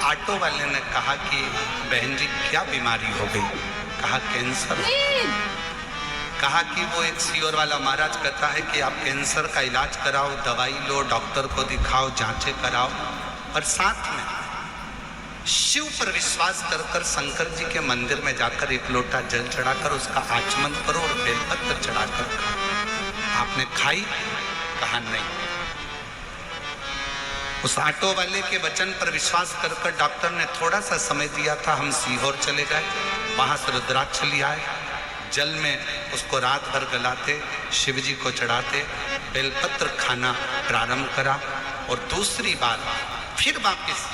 Speaker 1: ऑटो वाले ने कहा कि बहन जी क्या बीमारी हो गई। कहा कैंसर। कहा कि वो एक सीओर वाला महाराज कहता है कि आप कैंसर का इलाज कराओ, दवाई लो, डॉक्टर को दिखाओ, जांचें कराओ, और साथ में शिव पर विश्वास कर कर शंकर जी के मंदिर में जाकर एक लोटा जल चढ़ाकर उसका आचमन करो और बेलपत्र चढ़ाकर खाओ। आपने खाई? कहा नहीं। उस ऑटो वाले के वचन पर विश्वास कर कर डॉक्टर ने थोड़ा सा समय दिया था। हम सीहोर चले गए, वहां से रुद्राक्ष ले आए, जल में उसको रात भर गलाते, शिव जी को चढ़ाते, बेलपत्र खाना प्रारंभ करा। और दूसरी बार फिर वापिस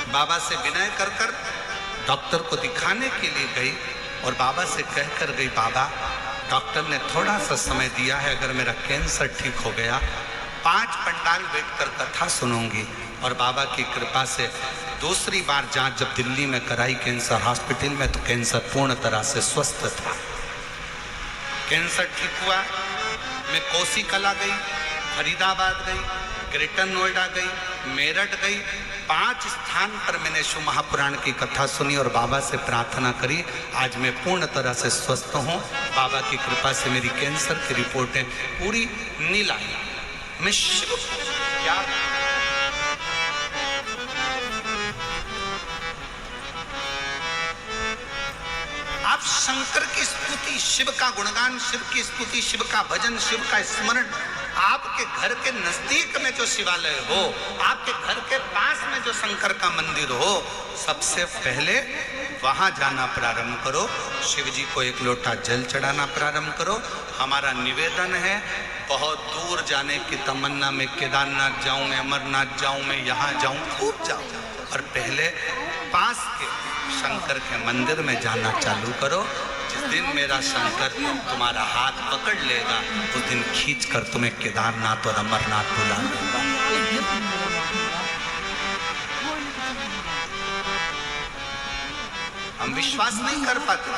Speaker 1: बाबा से विनय कर कर डॉक्टर को दिखाने के लिए गई और बाबा से कहकर गई, बाबा डॉक्टर ने थोड़ा सा समय दिया है, अगर मेरा कैंसर ठीक हो गया 5 पंडाल बैठकर कथा सुनूंगी। और बाबा की कृपा से दूसरी बार जांच जब दिल्ली में कराई कैंसर हॉस्पिटल में, तो कैंसर पूर्ण तरह से स्वस्थ था। कैंसर ठीक हुआ। मैं कोसी कला गई, फरीदाबाद गई, ग्रेटर नोएडा गई, मेरठ गई, 5 स्थान पर मैंने शिव महापुराण की कथा सुनी और बाबा से प्रार्थना करी। आज मैं पूर्ण तरह से स्वस्थ हूँ। बाबा की कृपा से मेरी कैंसर की रिपोर्टें पूरी नील आई। मैं शिव क्या आप शंकर की स्तुति, शिव का गुणगान, शिव की स्तुति, शिव का भजन, शिव का स्मरण, आपके घर के नजदीक में जो शिवालय हो, आपके घर के पास में जो शंकर का मंदिर हो, सबसे पहले वहां जाना प्रारंभ करो। शिव जी को एक लोटा जल चढ़ाना प्रारंभ करो। हमारा निवेदन है, बहुत दूर जाने की तमन्ना में, केदारनाथ जाऊं मैं, अमरनाथ जाऊं मैं, यहाँ जाऊं, खूब जाऊं, और पहले पास के शंकर के मंदिर में जाना चालू करो। जिस दिन मेरा शंकर तुम्हारा हाथ पकड़ लेगा, उस दिन खींच कर तुम्हें केदारनाथ और अमरनाथ बुला लूंगा। हम विश्वास नहीं कर पाते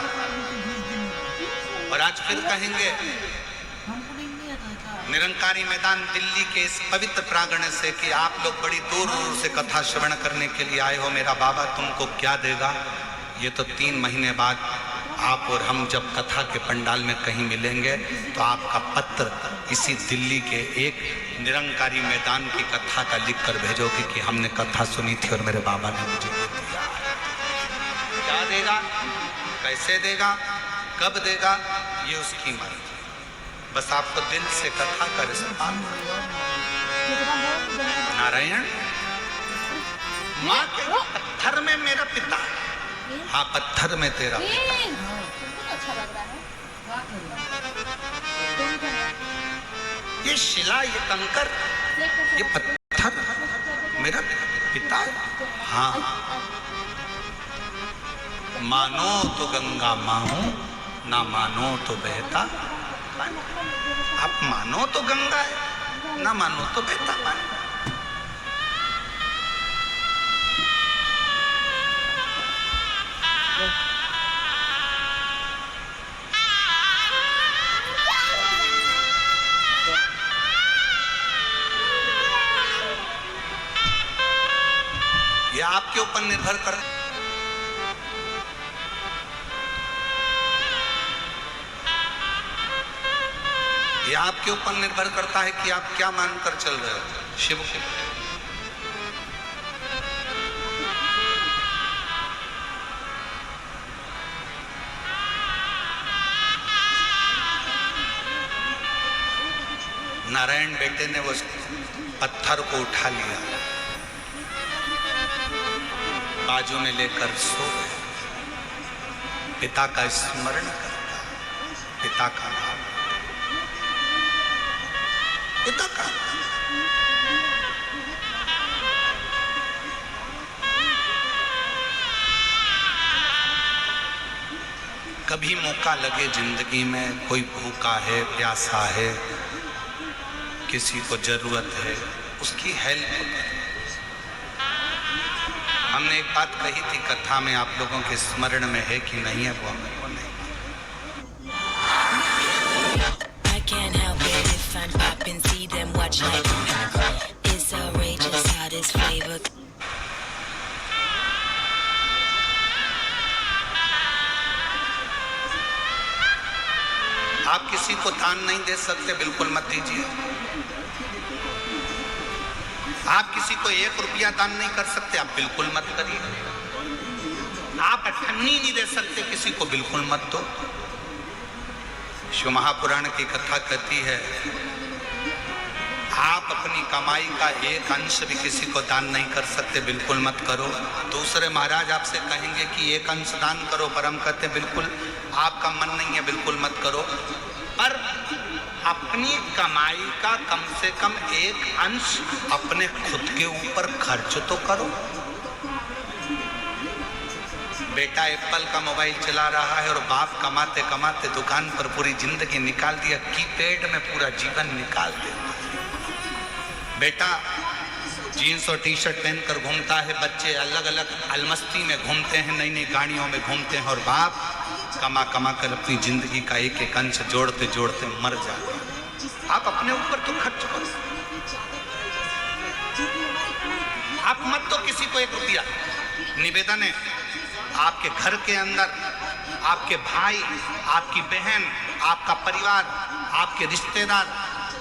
Speaker 1: और आज फिर कहेंगे निरंकारी मैदान दिल्ली के इस पवित्र प्रांगण से कि आप लोग बड़ी दूर दूर से कथा श्रवण करने के लिए आए हो, मेरा बाबा तुमको क्या देगा। ये तो 3 महीने बाद आप और हम जब कथा के पंडाल में कहीं मिलेंगे तो आपका पत्र इसी दिल्ली के एक निरंकारी मैदान की कथा का लिख कर भेजोगे कि हमने कथा सुनी थी और मेरे बाबा ने मुझे ये दिया। क्या देगा, कैसे देगा, कब देगा, ये उसकी मर्जी। बस आपको दिल से कथा का रिश्ता। नारायण, माँ के पत्थर में मेरा पिता, हाँ पत्थर में तेरा पिता। ये शिला, ये कंकर, ये पत्थर मेरा पिता, हाँ। मानो तो गंगा माँ हूं, ना मानो तो बहता। आप मानो तो गंगा है, ना मानो तो बहता पानी। ये आपके ऊपर निर्भर करता है। ये आपके ऊपर निर्भर करता है कि आप क्या मानकर चल रहे हो शिव को। नारायण बेटे ने उस पत्थर को उठा लिया, बाजू में लेकर सो गए। पिता का स्मरण करता, पिता का नाम, पिता का। कभी मौका लगे जिंदगी में, कोई भूखा है, प्यासा है, किसी को जरूरत है, उसकी हेल्प करें। हमने एक बात कही थी कथा में, आप लोगों के स्मरण में है कि नहीं है वो हमें को नहीं।
Speaker 7: I can't help it if I'm popping, see them watch like it's outrageous how this flavor.
Speaker 1: आप किसी को दान नहीं दे सकते, बिल्कुल मत दीजिए। आप किसी को 1 रुपया दान नहीं कर सकते, आप बिल्कुल मत करिए। आप अठन्नी नहीं दे सकते किसी को, बिल्कुल मत दो। शिव महापुराण की कथा कहती है आप अपनी कमाई का 1 अंश भी किसी को दान नहीं कर सकते, बिल्कुल मत करो। दूसरे महाराज आपसे कहेंगे कि 1 अंश दान करो, पर हम कहते बिल्कुल आपका मन नहीं है, बिल्कुल मत करो। पर अपनी कमाई का कम से कम 1 अंश अपने खुद के ऊपर खर्च तो करो। बेटा एप्पल का मोबाइल चला रहा है और बाप कमाते कमाते दुकान पर पूरी जिंदगी निकाल दिया, कीपैड में पूरा जीवन निकाल दिया। बेटा जीन्स और टी शर्ट पहनकर घूमता है, बच्चे अलग अलग अलमस्ती में घूमते हैं, नई नई गाड़ियों में घूमते हैं, और बाप कमा कमा कर अपनी जिंदगी का 1 अंश जोड़ते जोड़ते मर जाते हैं। आप अपने ऊपर तो खर्च करो, आप मत दो किसी को 1 रुपया। निवेदन है आपके घर के अंदर आपके भाई, आपकी बहन, आपका परिवार, आपके रिश्तेदार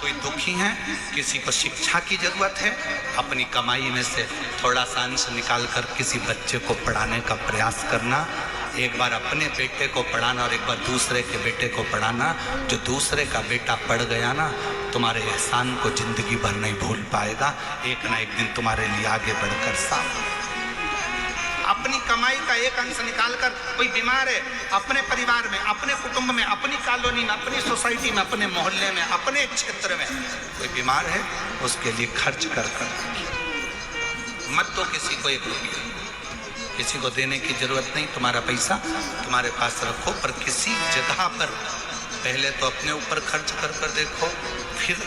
Speaker 1: कोई दुखी हैं, किसी को शिक्षा की जरूरत है, अपनी कमाई में से थोड़ा सा अंश निकाल कर किसी बच्चे को पढ़ाने का प्रयास करना। एक बार अपने बेटे को पढ़ाना और एक बार दूसरे के बेटे को पढ़ाना। जो दूसरे का बेटा पढ़ गया ना, तुम्हारे एहसान को जिंदगी भर नहीं भूल पाएगा, एक ना एक दिन तुम्हारे लिए आगे बढ़कर सामने। अपनी कमाई का 1 अंश निकालकर, कोई बीमार है अपने परिवार में, अपने कुटुंब में, अपनी कॉलोनी में, अपनी सोसाइटी में, अपने मोहल्ले में, अपने क्षेत्र में कोई बीमार है, उसके लिए खर्च कर मत दो किसी को 1 रुपया। किसी को देने की जरूरत नहीं, तुम्हारा पैसा तुम्हारे पास रखो, पर किसी जगह पर पहले तो अपने ऊपर खर्च कर देखो, फिर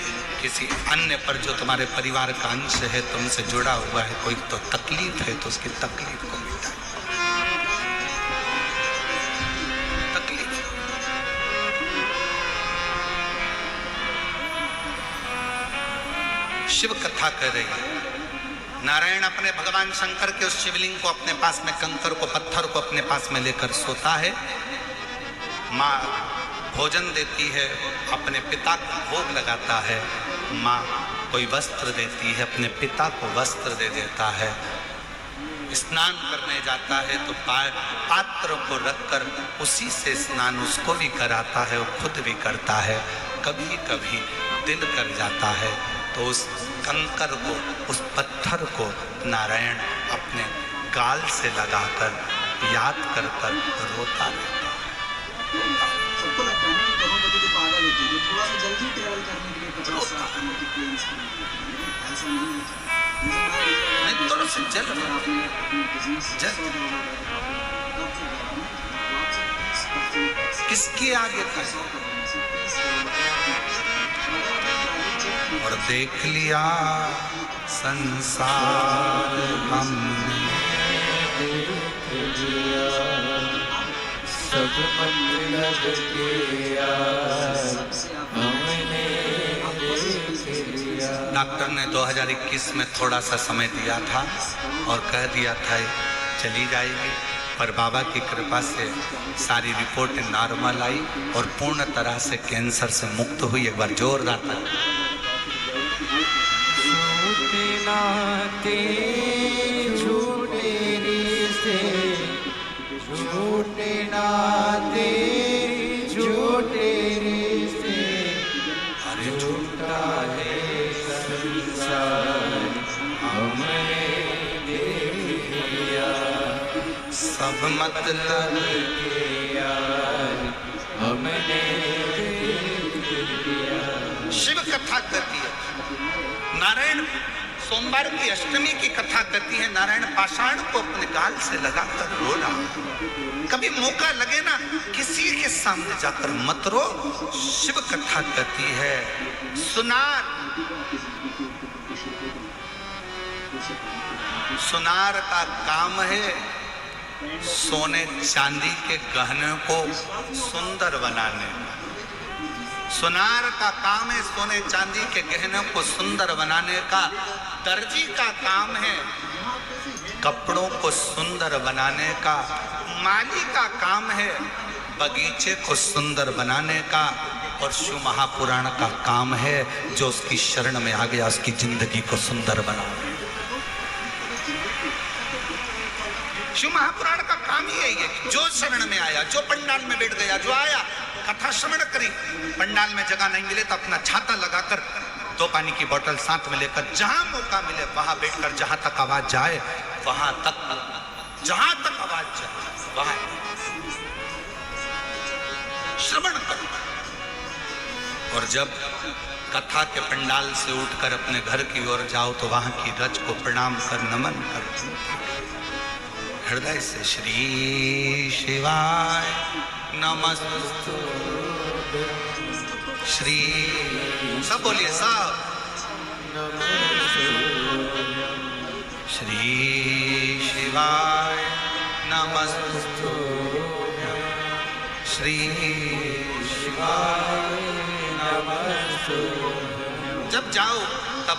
Speaker 1: किसी अन्य पर जो तुम्हारे परिवार का अंश है, तुमसे जुड़ा हुआ है, कोई तो तकलीफ है तो उसकी तकलीफ को मिटाओ। तकलीफ शिव कथा कह रही है, नारायण अपने भगवान शंकर के उस शिवलिंग को अपने पास में, कंकर को, पत्थर को अपने पास में लेकर सोता है। माँ भोजन देती है, अपने पिता को भोग लगाता है। माँ कोई वस्त्र देती है, अपने पिता को वस्त्र दे देता है। स्नान करने जाता है तो पात्र को रखकर उसी से स्नान उसको भी कराता है और खुद भी करता है। कभी कभी दिल कर जाता है तो उस कंकर को, उस पत्थर को नारायण अपने गाल से लगाकर याद कर रोता रहता है।
Speaker 8: सबको लगता है ना कि करोड़पति तो पागल होती है, थोड़ा सा जल्दी ट्रैवल करने के लिए 50 साल की प्लेन्स ऐसा नहीं,
Speaker 1: थोड़ा सा जल किसके आगे था और देख लिया संसार हमने,
Speaker 3: सब मतलब किया हमने देख लिया।
Speaker 1: डॉक्टर ने 2021 में थोड़ा सा समय दिया था और कह दिया था चली जाएगी, पर बाबा की कृपा से सारी रिपोर्ट नॉर्मल आई और पूर्ण तरह से कैंसर से मुक्त हुई। एक बार जोरदार
Speaker 3: झूठे नाते झूठे रिश्ते, झूठे नाते झूठे रिश्ते,
Speaker 1: अरे
Speaker 3: झूठा है संसार हमने देख लिया।
Speaker 1: सब मतलब
Speaker 3: किया हमने देख लिया।
Speaker 1: शिव कथा करती है नारायण, सोमवार की अष्टमी की कथा करती है। नारायण पाषाण को अपने गाल से लगाकर रो रहा। कभी मौका लगे ना किसी के सामने जाकर मत रो। शिव कथा करती है सुनार सुनार का काम है सोने चांदी के गहने को सुंदर बनाने का। सुनार का काम है सोने चांदी के गहनों को सुंदर बनाने का। दर्जी का काम है कपड़ों को सुंदर बनाने का। माली का काम है बगीचे को सुंदर बनाने का। और शिव महापुराण का काम है जो उसकी शरण में आ गया उसकी जिंदगी को सुंदर बनाने। शिव महापुराण का काम ही यही है कि जो शरण में आया, जो पंडाल में बैठ गया, जो आया कथा श्रवण करी, पंडाल में जगह नहीं मिले तो अपना छाता लगाकर 2 पानी की बोतल साथ में लेकर जहां मौका मिले वहां बैठकर जहां तक आवाज जाए वहां तक, जहां तक आवाज जाए वहां श्रवण करो। और जब कथा के पंडाल से उठकर अपने घर की ओर जाओ तो वहां की रज को प्रणाम कर नमन कर हृदय से श्री शिवाय नमस्तु। श्री सब बोलिए सब। श्री शिवाय नमस्तु। श्री शिवाय नमस्तु। जब जाओ तब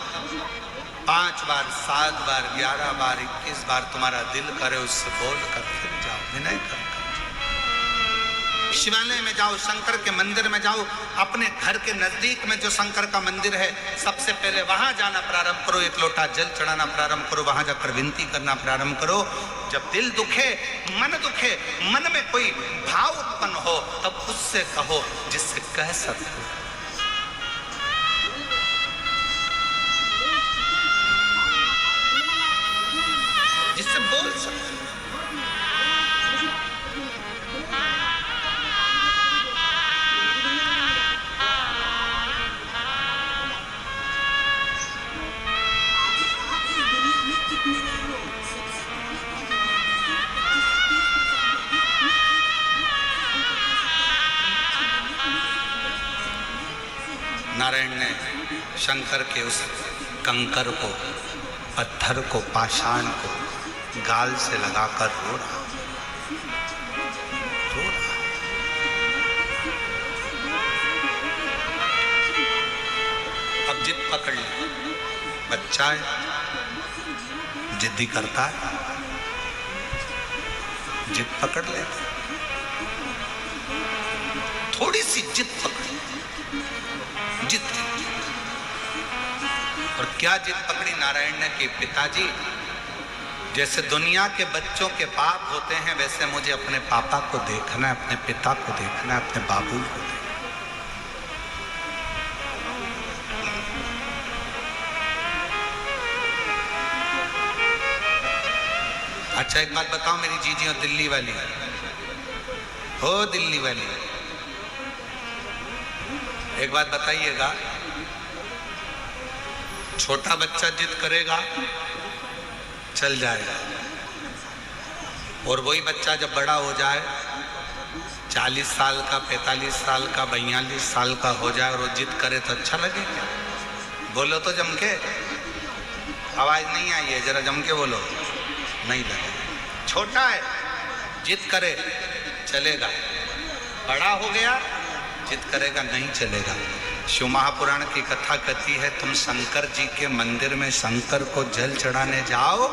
Speaker 1: 5 बार, 7 बार, 11 बार, 21 बार तुम्हारा दिल करे उससे बोल कर फिर जाओ, विनय कर। शिवालय में जाओ, शंकर के मंदिर में जाओ, अपने घर के नजदीक में जो शंकर का मंदिर है सबसे पहले वहां जाना प्रारंभ करो। 1 लोटा जल चढ़ाना प्रारंभ करो, वहां जाकर विनती करना प्रारंभ करो। जब दिल दुखे, मन दुखे, मन में कोई भाव उत्पन्न हो तब उससे कहो जिससे कह सकते, जिससे बोल सकते। नारायण ने शंकर के उस कंकर को, पत्थर को, पाषाण को गाल से लगाकर रो रहा। अब जिद पकड़ ले, बच्चा है, जिद्दी करता है, जिद पकड़ ले, थोड़ी सी जिद पकड़, जिद। और क्या जिद पकड़ी नारायण ने कि पिताजी जैसे दुनिया के बच्चों के बाप होते हैं वैसे मुझे अपने पापा को देखना है, अपने पिता को देखना है, अपने बाबू को देखना। अच्छा एक बात बताओ मेरी जीजी और दिल्ली वाली, हो दिल्ली वाली, एक बात बताइएगा, छोटा बच्चा जिद करेगा चल जाएगा, और वही बच्चा जब बड़ा हो जाए 40 साल का, 45 साल का, 42 साल का हो जाए और वो जिद करे तो अच्छा लगे क्या? बोलो तो जम के, आवाज नहीं आई है, जरा जम के बोलो, नहीं लगे। छोटा है जिद करे चलेगा, बड़ा हो गया जिद करेगा नहीं चलेगा। शिव महापुराण की कथा कहती है तुम शंकर जी के मंदिर में शंकर को जल चढ़ाने जाओ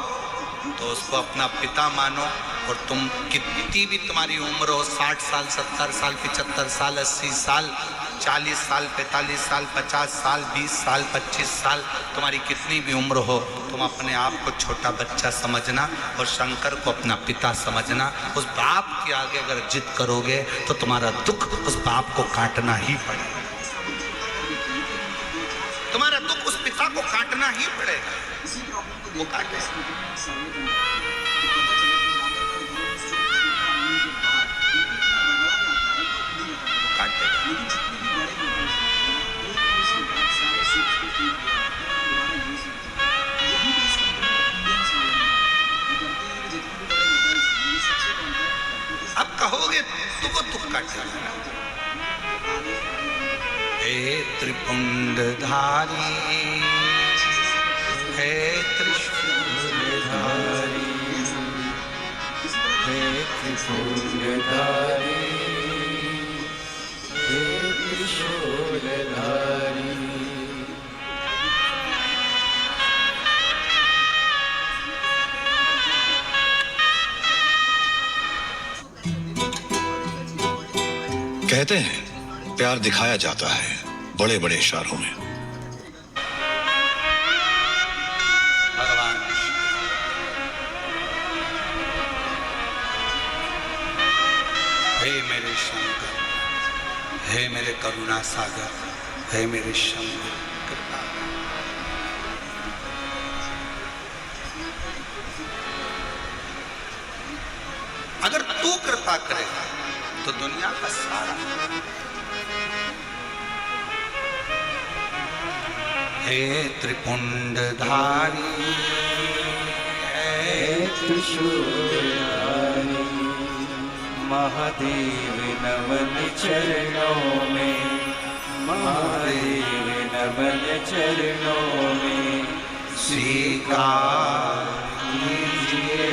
Speaker 1: तो उसको अपना पिता मानो, और तुम कितनी भी तुम्हारी उम्र हो, 60 साल, 70 साल, 75 साल, 80 साल, 40 साल, 45 साल, 50 साल, 20 साल, 25 साल, तुम्हारी कितनी भी उम्र हो, तुम अपने आप को छोटा बच्चा समझना और शंकर को अपना पिता समझना। उस बाप के आगे अगर जिद करोगे तो तुम्हारा दुख उस बाप को काटना ही पड़ेगा, तुम्हारा दुख उस पिता को काटना ही पड़ेगा, वो काटे। अब कहोगे तुमको दुख काटेगा। हे त्रिपुंडधारी, हे त्रिशूलधारी,
Speaker 3: हे त्रिशूलधारी, हे त्रिशूलधारी।
Speaker 9: कहते हैं प्यार दिखाया जाता है बड़े बड़े इशारों में।
Speaker 1: भगवान हे मेरे शंकर, हे मेरे करुणा सागर, हे मेरे शंकर कृपा। अगर तू कृपा करेगा तो दुनिया का सारा। हे त्रिपुंडधारी,
Speaker 3: हे त्रिशूलधारी, महादेव नमन चरणों में, महादेव नमन चरणों में।
Speaker 1: स्वीकार कीजिए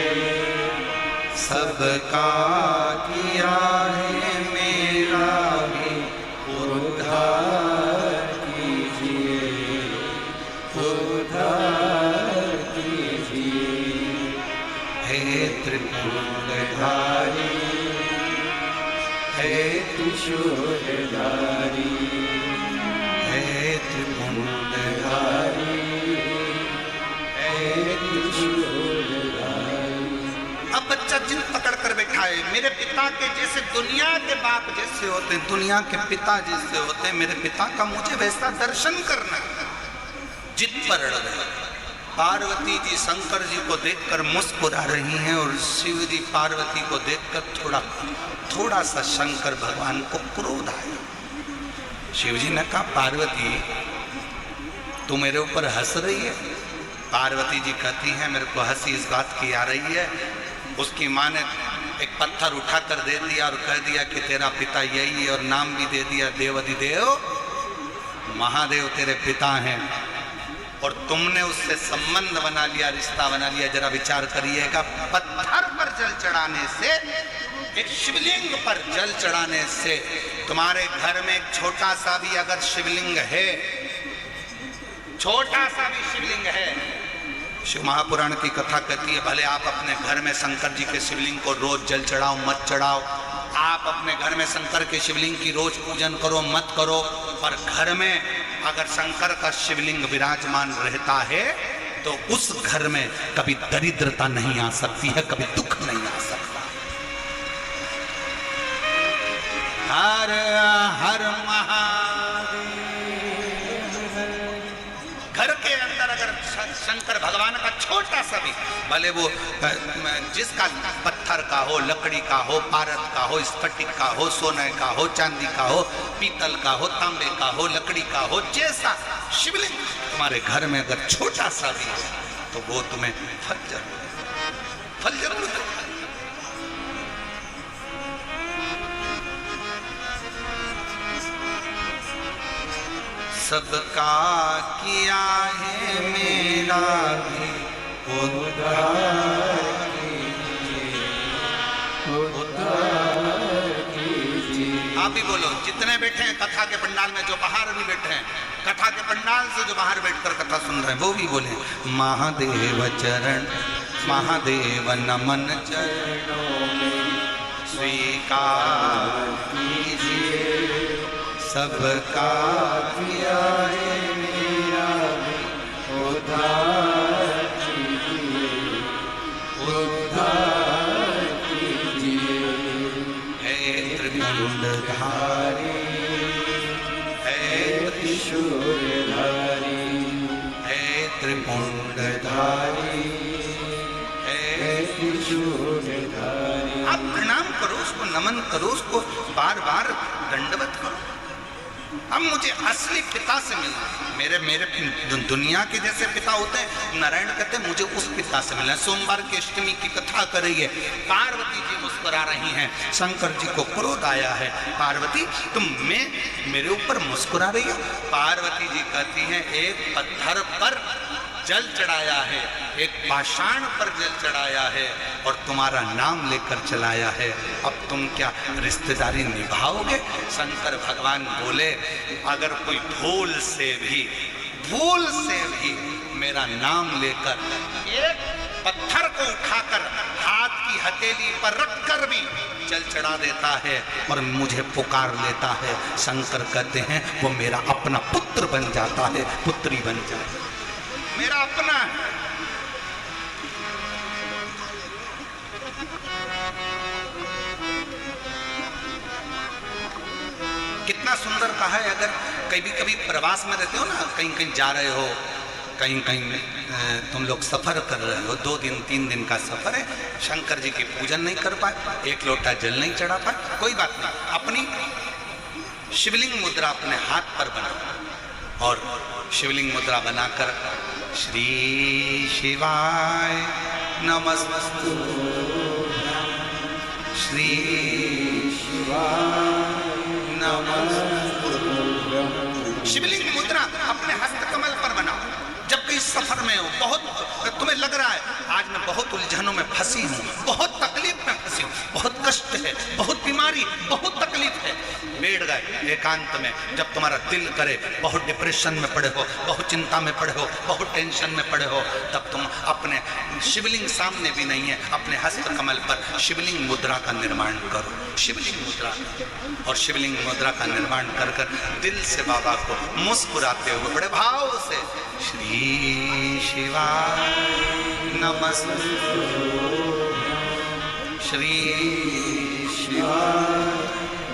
Speaker 1: सबका किया है मेरा भी उद्धार
Speaker 3: कीजिए, उद्धार कीजिए।
Speaker 1: हे त्रिपुंडधारी,
Speaker 3: हे त्रिशूलधारी,
Speaker 1: हे त्रिपुंडधारी। अब बच्चा जिन पकड़ कर बैठा है, मेरे पिता के जैसे दुनिया के बाप जैसे होते हैं, दुनिया के पिता जैसे होते हैं, मेरे पिता का मुझे वैसा दर्शन करना है। जिद पर अड़ गए। पार्वती जी शंकर जी को देखकर मुस्कुरा रही हैं और शिव जी पार्वती को देखकर थोड़ा सा शंकर भगवान को क्रोध आया। शिव जी ने कहा पार्वती तू मेरे ऊपर हंस रही है। पार्वती जी कहती हैं मेरे को हंसी इस बात की आ रही है, उसकी माँ ने एक पत्थर उठाकर दे दिया और कह दिया कि तेरा पिता यही है, और नाम भी दे दिया देवाधिदेव महादेव तेरे पिता हैं, और तुमने उससे संबंध बना लिया, रिश्ता बना लिया। जरा विचार करिएगा, पत्थर पर जल चढ़ाने से, एक शिवलिंग पर जल चढ़ाने से, तुम्हारे घर में एक छोटा सा भी अगर शिवलिंग है, छोटा सा भी शिवलिंग है, शिव महापुराण की कथा कहती है भले आप अपने घर में शंकर जी के शिवलिंग को रोज जल चढ़ाओ मत चढ़ाओ, आप अपने घर में शंकर के शिवलिंग की रोज पूजन करो मत करो, पर घर में अगर शंकर का शिवलिंग विराजमान रहता है तो उस घर में कभी दरिद्रता नहीं आ सकती है, कभी दुख नहीं आ सकता। हर हर महादेव। घर के अंदर अगर शंकर भगवान का छोटा सा भी, भले वो जिसका पत्थर का हो, लकड़ी का हो, पारद का हो, स्फटिक का हो, सोने का हो, चांदी का हो, पीतल का हो, तांबे का हो, लकड़ी का हो, जैसा शिवलिंग तुम्हारे घर में अगर छोटा सा भी है तो वो तुम्हें फल जरूर देगा। सबका किया है मेरा भी उद्धार कीजिए,
Speaker 3: उद्धार कीजिए।
Speaker 1: आप भी बोलो, जितने बैठे हैं कथा के पंडाल में, जो बाहर भी बैठे हैं कथा के पंडाल से, जो बाहर बैठकर कथा सुन रहे हैं वो भी बोले महादेव चरण, महादेव नमन चरणों में स्वीकार कीजिए सबका किया है मेरा भी
Speaker 3: उद्धार कीजिए, उद्धार कीजिए।
Speaker 1: हे त्रिपुंडधारी, हे
Speaker 3: त्रिशूलधारी,
Speaker 1: हे त्रिपुंडधारी, हे
Speaker 3: त्रिशूलधारी।
Speaker 1: आप प्रणाम करो उसको, नमन करो उसको, बार बार दंडवत करो। अब मुझे असली पिता से मिलना, मेरे दुनिया के जैसे पिता होते हैं, नारायण कहते हैं मुझे उस पिता से मिलना। सोमवार की अष्टमी की कथा कर रही है, पार्वती जी मुस्कुरा रही हैं, शंकर जी को क्रोध आया है, पार्वती तुम मेरे ऊपर मुस्कुरा रही हो। पार्वती जी कहती हैं एक पत्थर पर जल चढ़ाया है, एक पाषाण पर जल चढ़ाया है और तुम्हारा नाम लेकर चलाया है, अब तुम क्या रिश्तेदारी निभाओगे? शंकर भगवान बोले, अगर कोई भूल से भी मेरा नाम लेकर एक पत्थर को उठाकर हाथ की हथेली पर रखकर भी जल चढ़ा देता है और मुझे पुकार लेता है, शंकर कहते हैं वो मेरा अपना पुत्र बन जाता है, पुत्री बन जाता है, मेरा अपना है। कितना सुंदर कहा है। अगर कभी प्रवास में रहते हो ना, कहीं जा रहे हो, कहीं तुम लोग सफर कर रहे हो, 2 दिन 3 दिन का सफर है, शंकर जी की पूजन नहीं कर पाए, 1 लोटा जल नहीं चढ़ा पाए, कोई बात नहीं, अपनी शिवलिंग मुद्रा अपने हाथ पर बना और शिवलिंग मुद्रा बनाकर श्री शिवाय नमस्तु, श्री शिवाय नमस्तु। शिवलिंग मुद्रा अपने हस्तकमल पर बनाओ। जब कहीं सफर में हो, बहुत तुम्हें लग रहा है आज मैं बहुत उलझनों में फंसी हूँ, बहुत तकलीफ में फंसी हूँ, बहुत कष्ट है, बहुत बीमारी, बहुत तकलीफ है, बैठ गए एकांत में, जब तुम्हारा दिल करे, बहुत डिप्रेशन में पड़े हो, बहुत चिंता में पड़े हो, बहुत टेंशन में पड़े हो, तब तुम अपने शिवलिंग सामने भी नहीं है, अपने हस्तकमल पर शिवलिंग मुद्रा का निर्माण करो, शिवलिंग मुद्रा, और शिवलिंग मुद्रा का निर्माण कर कर दिल से बाबा को मुस्कुराते हुए बड़े भाव से श्री शिवाय नमस्तु, श्री शिवाय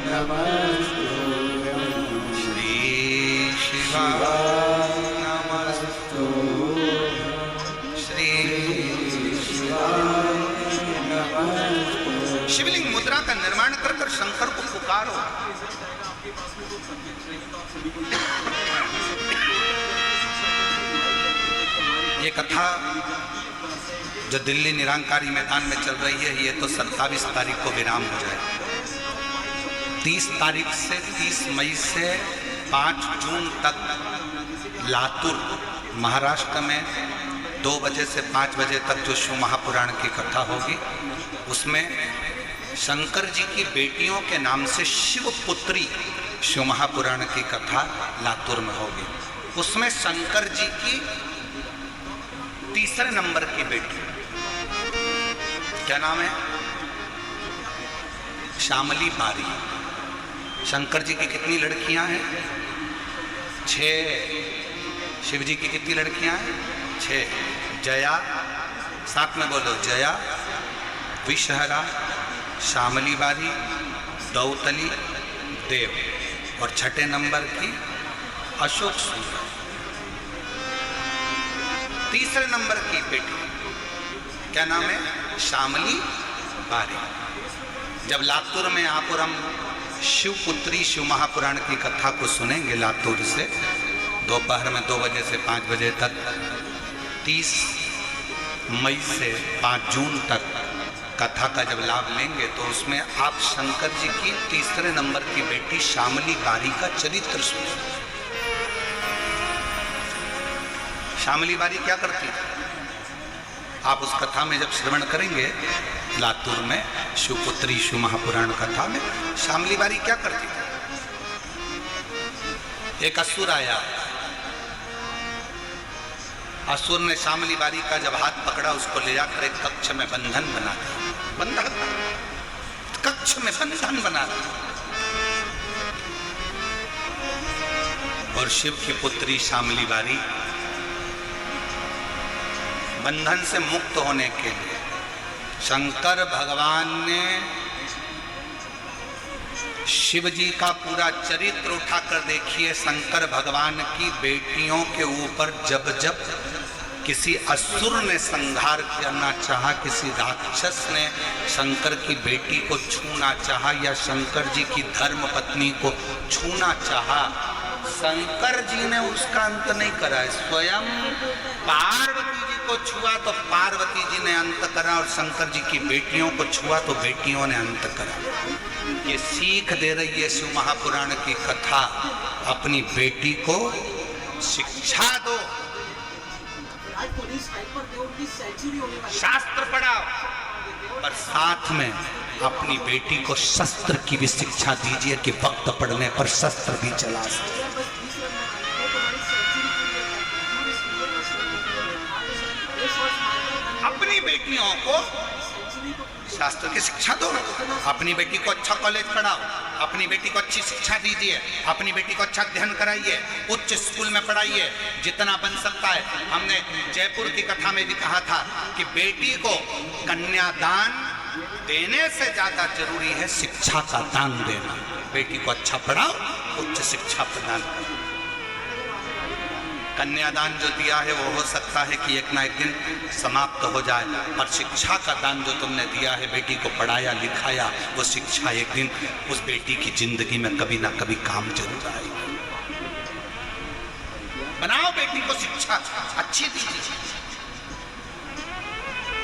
Speaker 1: नमस्तु, श्री शिवाय नमस्तु, श्री शिवाय नमस्तु। शिवलिंग मुद्रा का निर्माण कर कर शंकर को पुकारो। ये कथा जो दिल्ली निरंकारी मैदान में चल रही है, ये तो 27 तारीख को विराम हो जाएगा। 30 तारीख से 30 मई से 5 जून तक लातूर महाराष्ट्र में 2 बजे से 5 बजे तक जो शिव महापुराण की कथा होगी, उसमें शंकर जी की बेटियों के नाम से शिव पुत्री शिव महापुराण की कथा लातूर में होगी। उसमें शंकर जी की तीसरे नंबर की बेटी, क्या नाम है? श्यामली बारी। शंकर जी की कितनी लड़कियां हैं? 6। शिव जी की कितनी लड़कियां हैं? 6। जया, साथ में बोलो, जया, विषहरा, श्यामली बारी, दौतली, देव, और 6ठे नंबर की अशोक सूर्य। तीसरे नंबर की बेटी क्या नाम है? श्यामली बारी। जब लातूर में आकर हम शिवपुत्री शिव महापुराण की कथा को सुनेंगे लातूर से, दोपहर में 2 बजे से 5 बजे तक, 30 मई से 5 जून तक कथा का जब लाभ लेंगे, तो उसमें आप शंकर जी की तीसरे नंबर की बेटी श्यामली बारी का चरित्र सुनिए। श्यामली बारी क्या करती थी? आप उस कथा में जब श्रवण करेंगे लातूर में शिवपुत्री शिव महापुराण कथा में, श्यामली बारी क्या करती थी? एक असुर आया, असुर ने श्यामली बारी का जब हाथ पकड़ा, उसको ले जाकर एक कक्ष में बंधन बना दिया, बंधन, कक्ष में बंधन बना दिया, और शिव की पुत्री श्यामली बारी बंधन से मुक्त होने के लिए शंकर भगवान ने शिव जी का पूरा चरित्र उठाकर देखिए। शंकर भगवान की बेटियों के ऊपर जब जब किसी असुर ने संहार करना चाहा, किसी राक्षस ने शंकर की बेटी को छूना चाहा, या शंकर जी की धर्म पत्नी को छूना चाहा, शंकर जी ने उसका अंत नहीं करा। स्वयं पार्वती जी को छुआ तो पार्वती जी ने अंत करा, और शंकर जी की बेटियों को छुआ तो बेटियों ने अंत करा। ये सीख दे रही है शिव महापुराण की कथा, अपनी बेटी को शिक्षा दो,
Speaker 8: आज पुलिस फाइट पर थे, उनकी सेंचुरी होने वाली है।
Speaker 1: शास्त्र पढ़ाओ पर साथ में अपनी बेटी को शस्त्र की भी शिक्षा दीजिए कि वक्त पड़ने पर शस्त्र भी चला सके।
Speaker 8: यार बस 20 रन बनाने तो तुम्हारी सेंचुरी पूरी हो जाती है। पूरे स्पीड में ये शॉट्स मारना
Speaker 1: अपनी बेटियों को
Speaker 8: सेंचुरी को
Speaker 1: शास्त्र की शिक्षा दो, अपनी बेटी को अच्छा कॉलेज पढ़ाओ, अपनी बेटी को अच्छी शिक्षा दीजिए, अपनी बेटी को अच्छा अध्ययन कराइए, उच्च स्कूल में पढ़ाइए जितना बन सकता है। हमने जयपुर की कथा में भी कहा था कि बेटी को कन्यादान देने से ज्यादा जरूरी है शिक्षा का दान देना। बेटी को अच्छा पढ़ाओ, उच्च शिक्षा प्रदान करो। कन्यादान जो दिया है वो हो सकता है कि एक ना एक दिन समाप्त हो जाए, और शिक्षा का दान जो तुमने दिया है, बेटी को पढ़ाया लिखाया, वो शिक्षा एक दिन उस बेटी की जिंदगी में कभी ना कभी काम जरूर आएगी। बनाओ बेटी को शिक्षा अच्छी दीजिए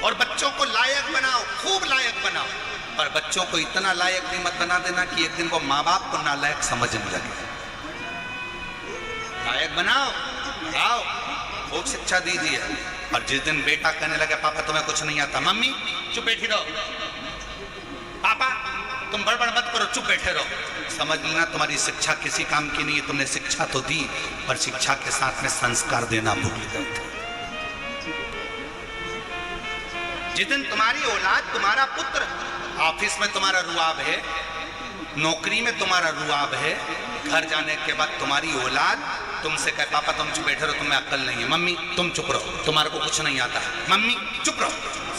Speaker 1: और बच्चों को लायक बनाओ, खूब लायक बनाओ। पर बच्चों को इतना लायक भी मत बना देना कि एक दिन वो माँ बाप को नालायक समझने लगे। लायक बनाओ, पढ़ाओ, खूब शिक्षा दीजिए। और जिस दिन बेटा कहने लगे पापा तुम्हें कुछ नहीं आता, मम्मी चुप बैठी रहो, पापा तुम बड़बड़ मत करो, चुप बैठे रहो, समझ लेना तुम्हारी शिक्षा किसी काम की नहीं है। तुमने शिक्षा तो दी पर शिक्षा के साथ में संस्कार देना भूल गए थे। जिस दिन तुम्हारी औलाद, तुम्हारा पुत्र ऑफिस में तुम्हारा रुआब है, नौकरी में तुम्हारा रुआब है, घर जाने के बाद तुम्हारी औलाद तुमसे कहे पापा तुम चुप बैठे रहो, तुम्हें अक्ल नहीं है, मम्मी तुम चुप रहो, तुम्हारे को कुछ नहीं आता, मम्मी चुप रहो,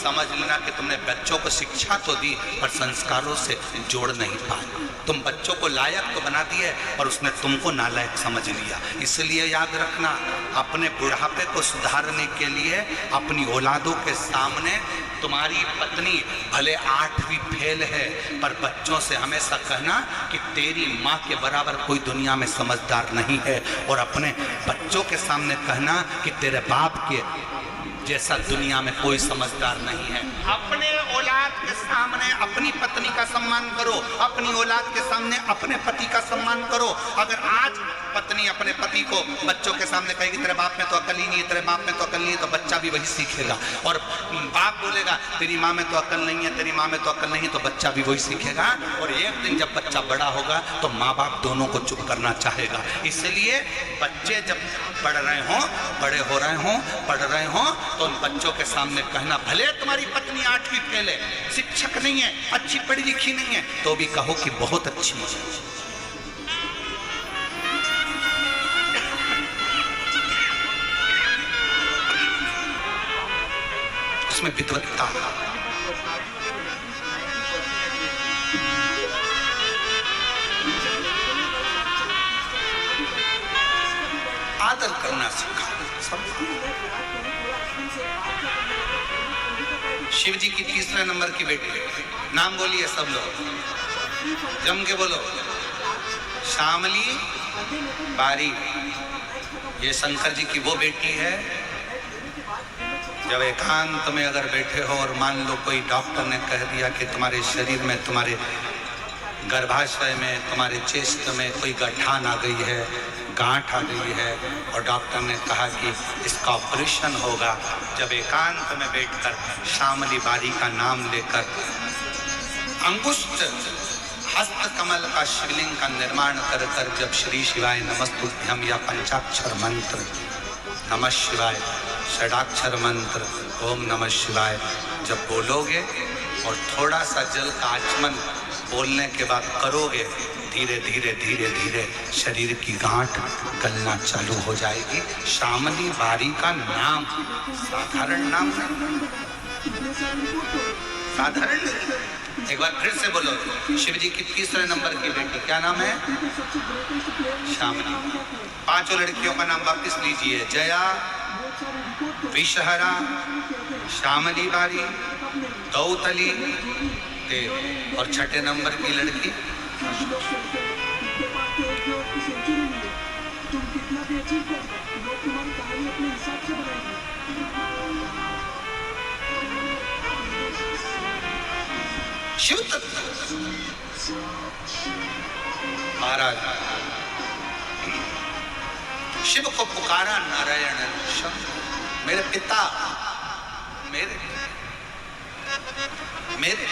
Speaker 1: समझ लेना कि तुमने बच्चों को शिक्षा तो दी पर संस्कारों से जोड़ नहीं पाए। तुम बच्चों को लायक तो बना दिए और उसने तुमको नालायक समझ लिया। इसलिए याद रखना, अपने बुढ़ापे को सुधारने के लिए अपनी औलादों के सामने तुम्हारी पत्नी भले 8वीं फेल है पर बच्चों से हमेशा कहना कि तेरी माँ के बराबर कोई दुनिया में समझदार नहीं है, और अपने बच्चों के सामने कहना कि तेरे बाप के जैसा दुनिया में कोई समझदार नहीं है। अपने औलाद के सामने अपनी पत्नी का सम्मान करो, अपनी औलाद के सामने अपने पति का सम्मान करो। अगर आज पत्नी अपने पति को बच्चों के सामने कहेगी तेरे बाप में तो अकल ही नहीं है, तेरे बाप में तो अकल नहीं है, तो बच्चा भी वही सीखेगा। और बाप बोलेगा तेरी माँ में तो अकल नहीं है, तेरी माँ में तो अकल नहीं है, तो बच्चा भी वही सीखेगा। और एक दिन जब बच्चा बड़ा होगा तो माँ बाप दोनों को चुप करना चाहेगा। इसलिए बच्चे जब पढ़ रहे हों, बड़े हो रहे हों, पढ़ रहे हों, तो उन बच्चों के सामने कहना भले तुम्हारी पत्नी 8वीं फेल है, शिक्षक नहीं है, अच्छी पढ़ी लिखी नहीं है, तो भी कहो कि बहुत अच्छी है। उसमें विद्वत्ता, आदर करना सीखा। शिव जी की 3रे नंबर की बेटी, नाम बोलिए सब लोग, जम के बोलो, श्यामली बारी। ये शंकर जी की वो बेटी है, जब एकांत में अगर बैठे हो और मान लो कोई डॉक्टर ने कह दिया कि तुम्हारे शरीर में, तुम्हारे गर्भाशय में, तुम्हारे चेस्ट में कोई गठान आ गई है, गांठ आ गई है, और डॉक्टर ने कहा कि इसका ऑपरेशन होगा, जब एकांत में बैठकर श्यामली बारी का नाम लेकर अंगुष्ठ हस्त कमल का शिवलिंग का निर्माण कर कर जब श्री शिवाय नमस्तुभ्यम या पंचाक्षर मंत्र नमः शिवाय, षडाक्षर मंत्र ओम नमः शिवाय जब बोलोगे और थोड़ा सा जल का आचमन बोलने के बाद करोगे, धीरे धीरे धीरे धीरे शरीर की गांठ गलना चालू हो जाएगी। श्यामली बारी का नाम साधारण नाम नहीं, साधारण नहीं। एक बार फिर से बोलो, शिव जी की 3रे नंबर की बेटी, क्या नाम है? श्यामली। 5 लड़कियों का नाम वापिस लीजिए, जया, विषहरा, श्यामली बारी, दौतली, देव, और 6ठे नंबर की लड़की शिव तत्व। महाराज शिव को पुकारा नारायण शंकर, मेरे पिता, मेरे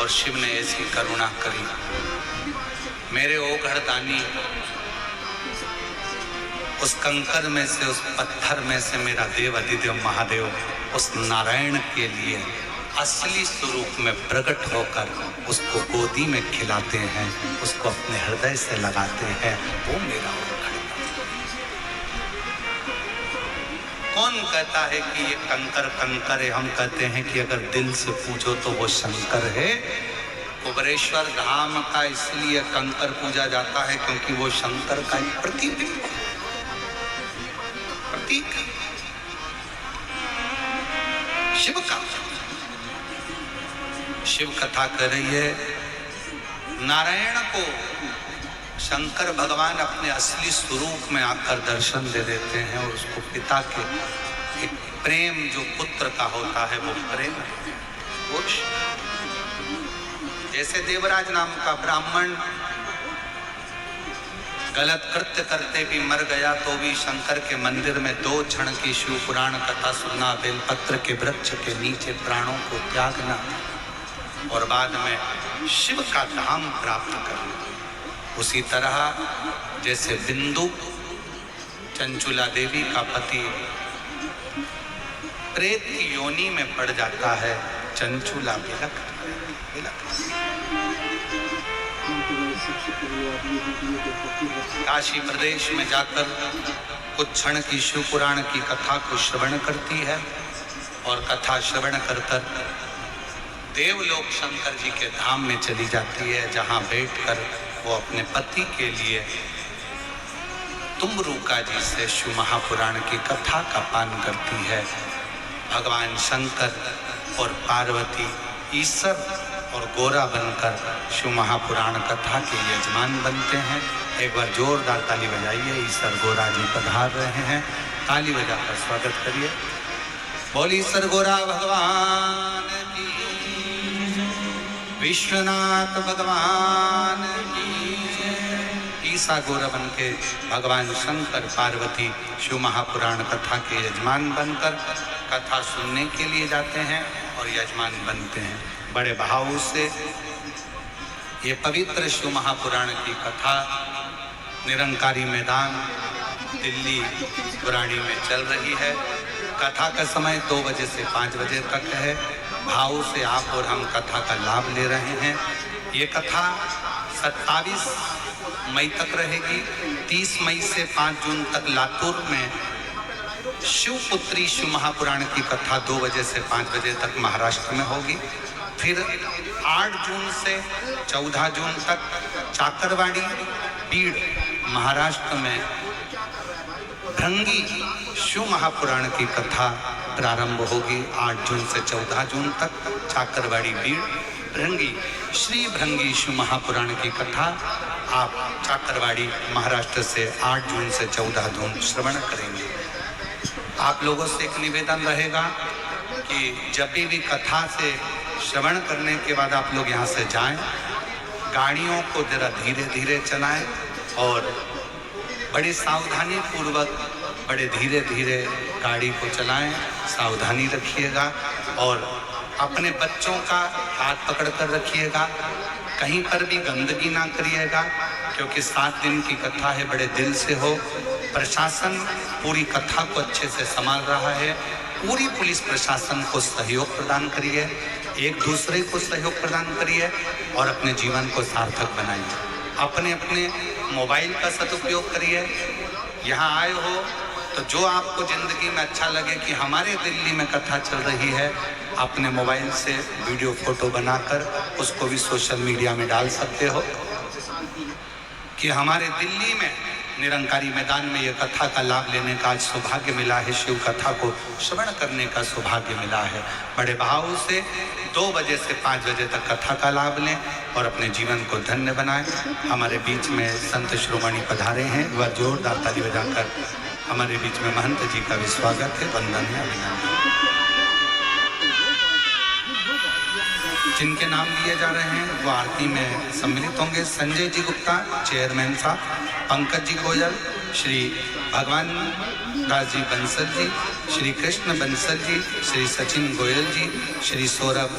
Speaker 1: और शिव ने ऐसी करुणा करी। मेरे ओघड़दानी उस कंकर में से, उस पत्थर में से मेरा देव अधिदेव महादेव उस नारायण के लिए असली स्वरूप में प्रकट होकर उसको गोदी में खिलाते हैं, उसको अपने हृदय से लगाते हैं। वो मेरा ओघड़दानी। कौन कहता है कि ये कंकर कंकर है? हम कहते हैं कि अगर दिल से पूछो तो वो शंकर है। कुबरेश्वर धाम का इसलिए कंकर पूजा जाता है क्योंकि वो शंकर का एक प्रतीक है। शिव का, शिव कथा कर रही है। नारायण को शंकर भगवान अपने असली स्वरूप में आकर दर्शन दे देते हैं और उसको पिता के एक प्रेम जो पुत्र का होता है वो प्रेम है। जैसे देवराज नाम का ब्राह्मण गलत कृत्य करते भी मर गया तो भी शंकर के मंदिर में 2 क्षण की शिव पुराण कथा सुनना, बेलपत्र के वृक्ष के नीचे प्राणों को त्यागना और बाद में शिव का धाम प्राप्त करना। उसी तरह जैसे बिंदु चंचुला देवी का पति प्रेत की योनि में पड़ जाता है, चंचुला बिलख काशी प्रदेश में जाकर कुछ क्षण की शिव पुराण की कथा को श्रवण करती है और कथा श्रवण कर देवलोक शंकर जी के धाम में चली जाती है, जहां बैठकर वो अपने पति के लिए तुम्बरुका जी से शिव महापुराण की कथा का पान करती है। भगवान शंकर और पार्वती ईश्वर और गोरा बनकर शिव महापुराण कथा के यजमान बनते हैं। एक बार जोरदार ताली बजाइए। ईश्वर गोरा जी पधार रहे हैं, ताली बजाकर स्वागत करिए। बोली ईश्वर गोरा भगवान की, विश्वनाथ भगवान की। ईसा गोरा बन के भगवान शंकर पार्वती शिव महापुराण कथा के यजमान बनकर कथा सुनने के लिए जाते हैं और यजमान बनते हैं। बड़े भाव से ये पवित्र शिव महापुराण की कथा निरंकारी मैदान दिल्ली पुरानी में चल रही है। कथा का समय 2 बजे से 5 बजे तक है। भाव से आप और हम कथा का लाभ ले रहे हैं। ये कथा 27 मई तक रहेगी। 30 मई से 5 जून तक लातूर में शिवपुत्री शिव महापुराण की कथा 2 बजे से 5 बजे तक महाराष्ट्र में होगी। फिर 8 जून से 14 जून तक चाकरवाड़ी बीड़ महाराष्ट्र में भृंगी शिव महापुराण की कथा प्रारंभ होगी। 8 जून से 14 जून तक चाकरवाड़ी बीड़ भृंगी श्री भृंगी शिव महापुराण की कथा आप चाकरवाड़ी महाराष्ट्र से 8 जून से 14 जून श्रवण करेंगे। आप लोगों से एक निवेदन रहेगा कि जब भी कथा से श्रवण करने के बाद आप लोग यहाँ से जाएं, गाड़ियों को जरा धीरे धीरे चलाएं और बड़ी सावधानी पूर्वक बड़े धीरे धीरे गाड़ी को चलाएं। सावधानी रखिएगा और अपने बच्चों का हाथ पकड़ कर रखिएगा। कहीं पर भी गंदगी ना करिएगा क्योंकि 7 दिन की कथा है, बड़े दिल से हो। प्रशासन पूरी कथा को अच्छे से संभाल रहा है। पूरी पुलिस प्रशासन को सहयोग प्रदान करिए, एक दूसरे को सहयोग प्रदान करिए और अपने जीवन को सार्थक बनाइए। अपने अपने मोबाइल का सदुपयोग करिए। यहाँ आए हो तो जो आपको जिंदगी में अच्छा लगे कि हमारे दिल्ली में कथा चल रही है, अपने मोबाइल से वीडियो फोटो बनाकर उसको भी सोशल मीडिया में डाल सकते हो कि हमारे दिल्ली में निरंकारी मैदान में ये कथा का लाभ लेने का आज सौभाग्य मिला है। शिव कथा को श्रवण करने का सौभाग्य मिला है। बड़े भाव से 2 बजे से 5 बजे तक कथा का लाभ लें और अपने जीवन को धन्य बनाएं। हमारे बीच में संत श्रोमणी पधारे हैं, वह जोरदार ताली बजाकर हमारे बीच में महंत जी का भी स्वागत है, वंदन है, अभिनंदन। जिनके नाम लिए जा रहे हैं वो आरती में सम्मिलित होंगे। संजय जी गुप्ता चेयरमैन साहब, पंकज जी गोयल, श्री भगवान गाजी बंसल जी, श्री कृष्ण बंसल जी, श्री सचिन गोयल जी, श्री सौरभ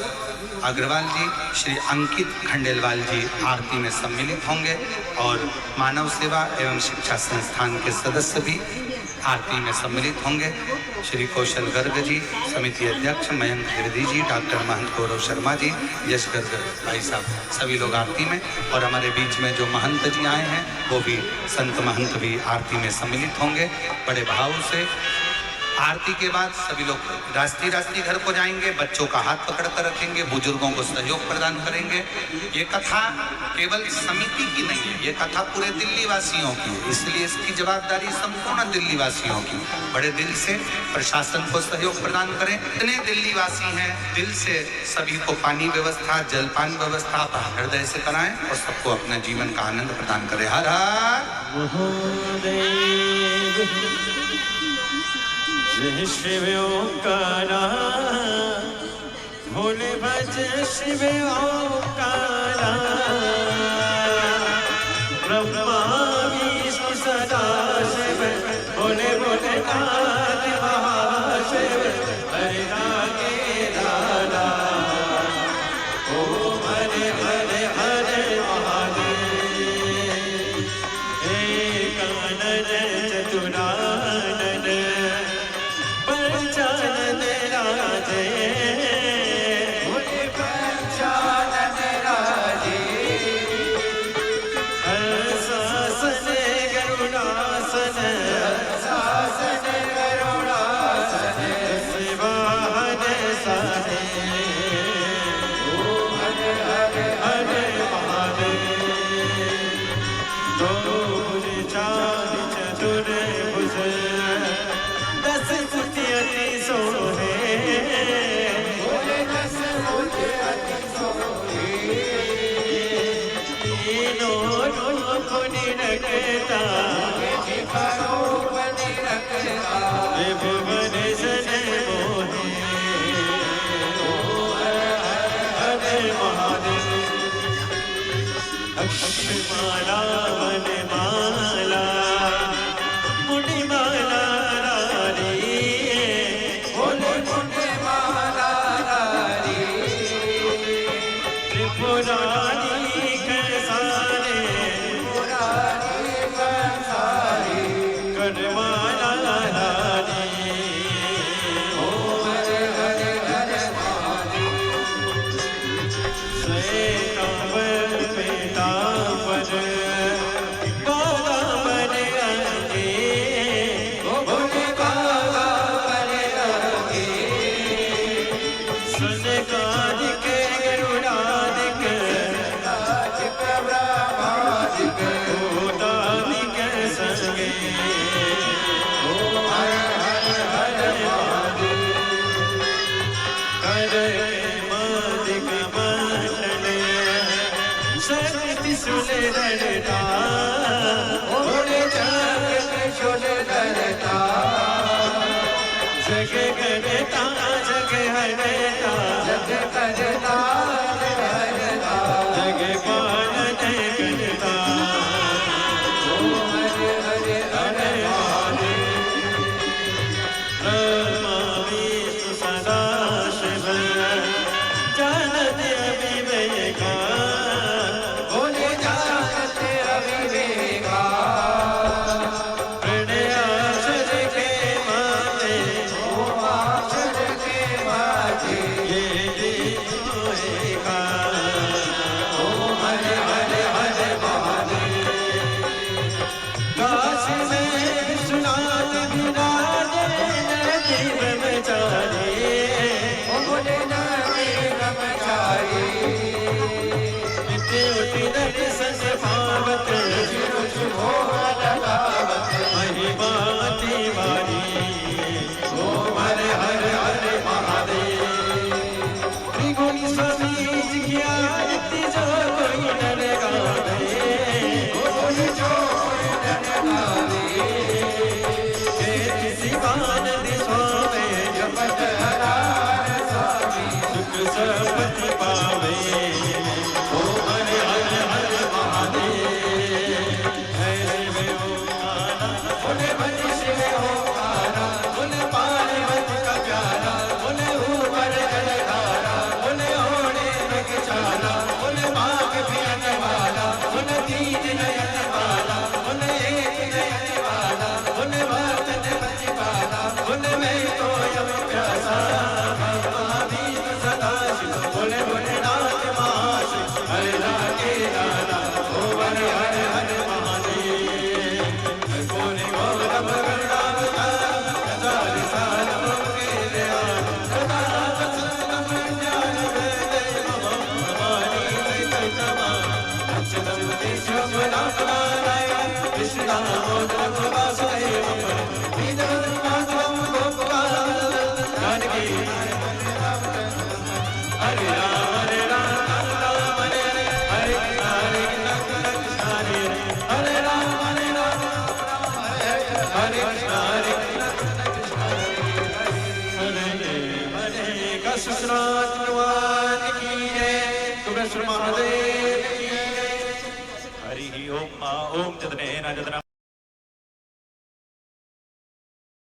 Speaker 1: अग्रवाल जी, श्री अंकित खंडेलवाल जी आरती में सम्मिलित होंगे और मानव सेवा एवं शिक्षा संस्थान के सदस्य भी आरती में सम्मिलित होंगे। श्री कौशल गर्ग जी, समिति अध्यक्ष मयंक त्रिवेदी जी, डॉक्टर महंत गौरव शर्मा जी, यश गर्ग भाई साहब, सभी लोग आरती में। और हमारे बीच में जो महंत जी आए हैं वो भी संत महंत भी आरती में सम्मिलित होंगे। बड़े भाव से आरती के बाद सभी लोग रास्ती घर को जाएंगे, बच्चों का हाथ पकड़ कर रखेंगे, बुजुर्गों को सहयोग प्रदान करेंगे। ये कथा केवल समिति की नहीं है, ये कथा पूरे दिल्ली वासियों की है, इसलिए इसकी जवाबदारी संपूर्ण दिल्ली वासियों की। बड़े दिल से प्रशासन को सहयोग प्रदान करें। इतने दिल्ली वासी हैं, दिल से सभी को पानी व्यवस्था, जलपान व्यवस्था हृदय से कराएं और सबको अपने जीवन का आनंद प्रदान करें। हर हर
Speaker 3: जय शिव ओंकारा, भोले भज शिव ओंकारा, ब्रह्मा विष्णु सदा शिव, भोले भोले नाथ महाशिव, हरे रागे लाला, ओम हरे हरे हरे महादेव, एकानन चतुरानन, पंचानन राजे, भोले पंचानन राजे, हर्षासन गरुडासन, हर्षासन गरुडासन, शिवाहन साने, ओम हरे हरे हरे महादेव, दो भुज चार चतुर भुज, दस मुखी अति सोहे, भोले दस मुखी अति सोहे, तीनों रूप निरखता, रूप निरखता, भुवन सन मोहे, ओम हरे महादेव, अक्षमाला वनमाला, मुनिमाला रारी, भोले मुनिमाला रारी, त्रिपुरारी करसारे, त्रिपुरारी करसारे, करमाला रारी, ओम हरे हरे हरे महादेव, श्वेतांबर पीतांबर, बालांबर अंगे, भोले बालांबर अंगे, सुनकादिक गरुडादिक, ब्रह्मादिक, भूतादिक संगे, ओम हरे हरे हरे महादेव, करे मादिक मंडल, शक्ति सुने डरता, भोले जगत सुने डरता, जग करता जग हरता, जग करता जग हरता, जग पालन करता, ओम हरे हरे हरे महादेव, ब्रह्मा विष्णु सदा शिव, जानत अविवेका, भोले जानत अविवेका, प्रणयाक्षर के माते, ओम अक्षर के माते, ये तीनों एका, ओम हरे हरे हरे महादेव, काशी में विश्वनाथ विराजे, नदी ब्रह्मचारी, भोले नदी ब्रह्मचारी, नित्य उठी दर्शन पावत, महिमा तिवारी, ओम हरे हरे हरे महादेव, त्रिगुण स्वामी जी की आरती जो कोई नर गावे, कोई जो कोई नर गावे, शिवानंद स्वामी जपत हरार स्वामी, सुख संपत्ति पावे, ओम हरे हरे हरे महादेव, हरे शिव ओंकारा, भोले भज शिव ओंकारा,
Speaker 10: हरि ओम ओम जतने न जतना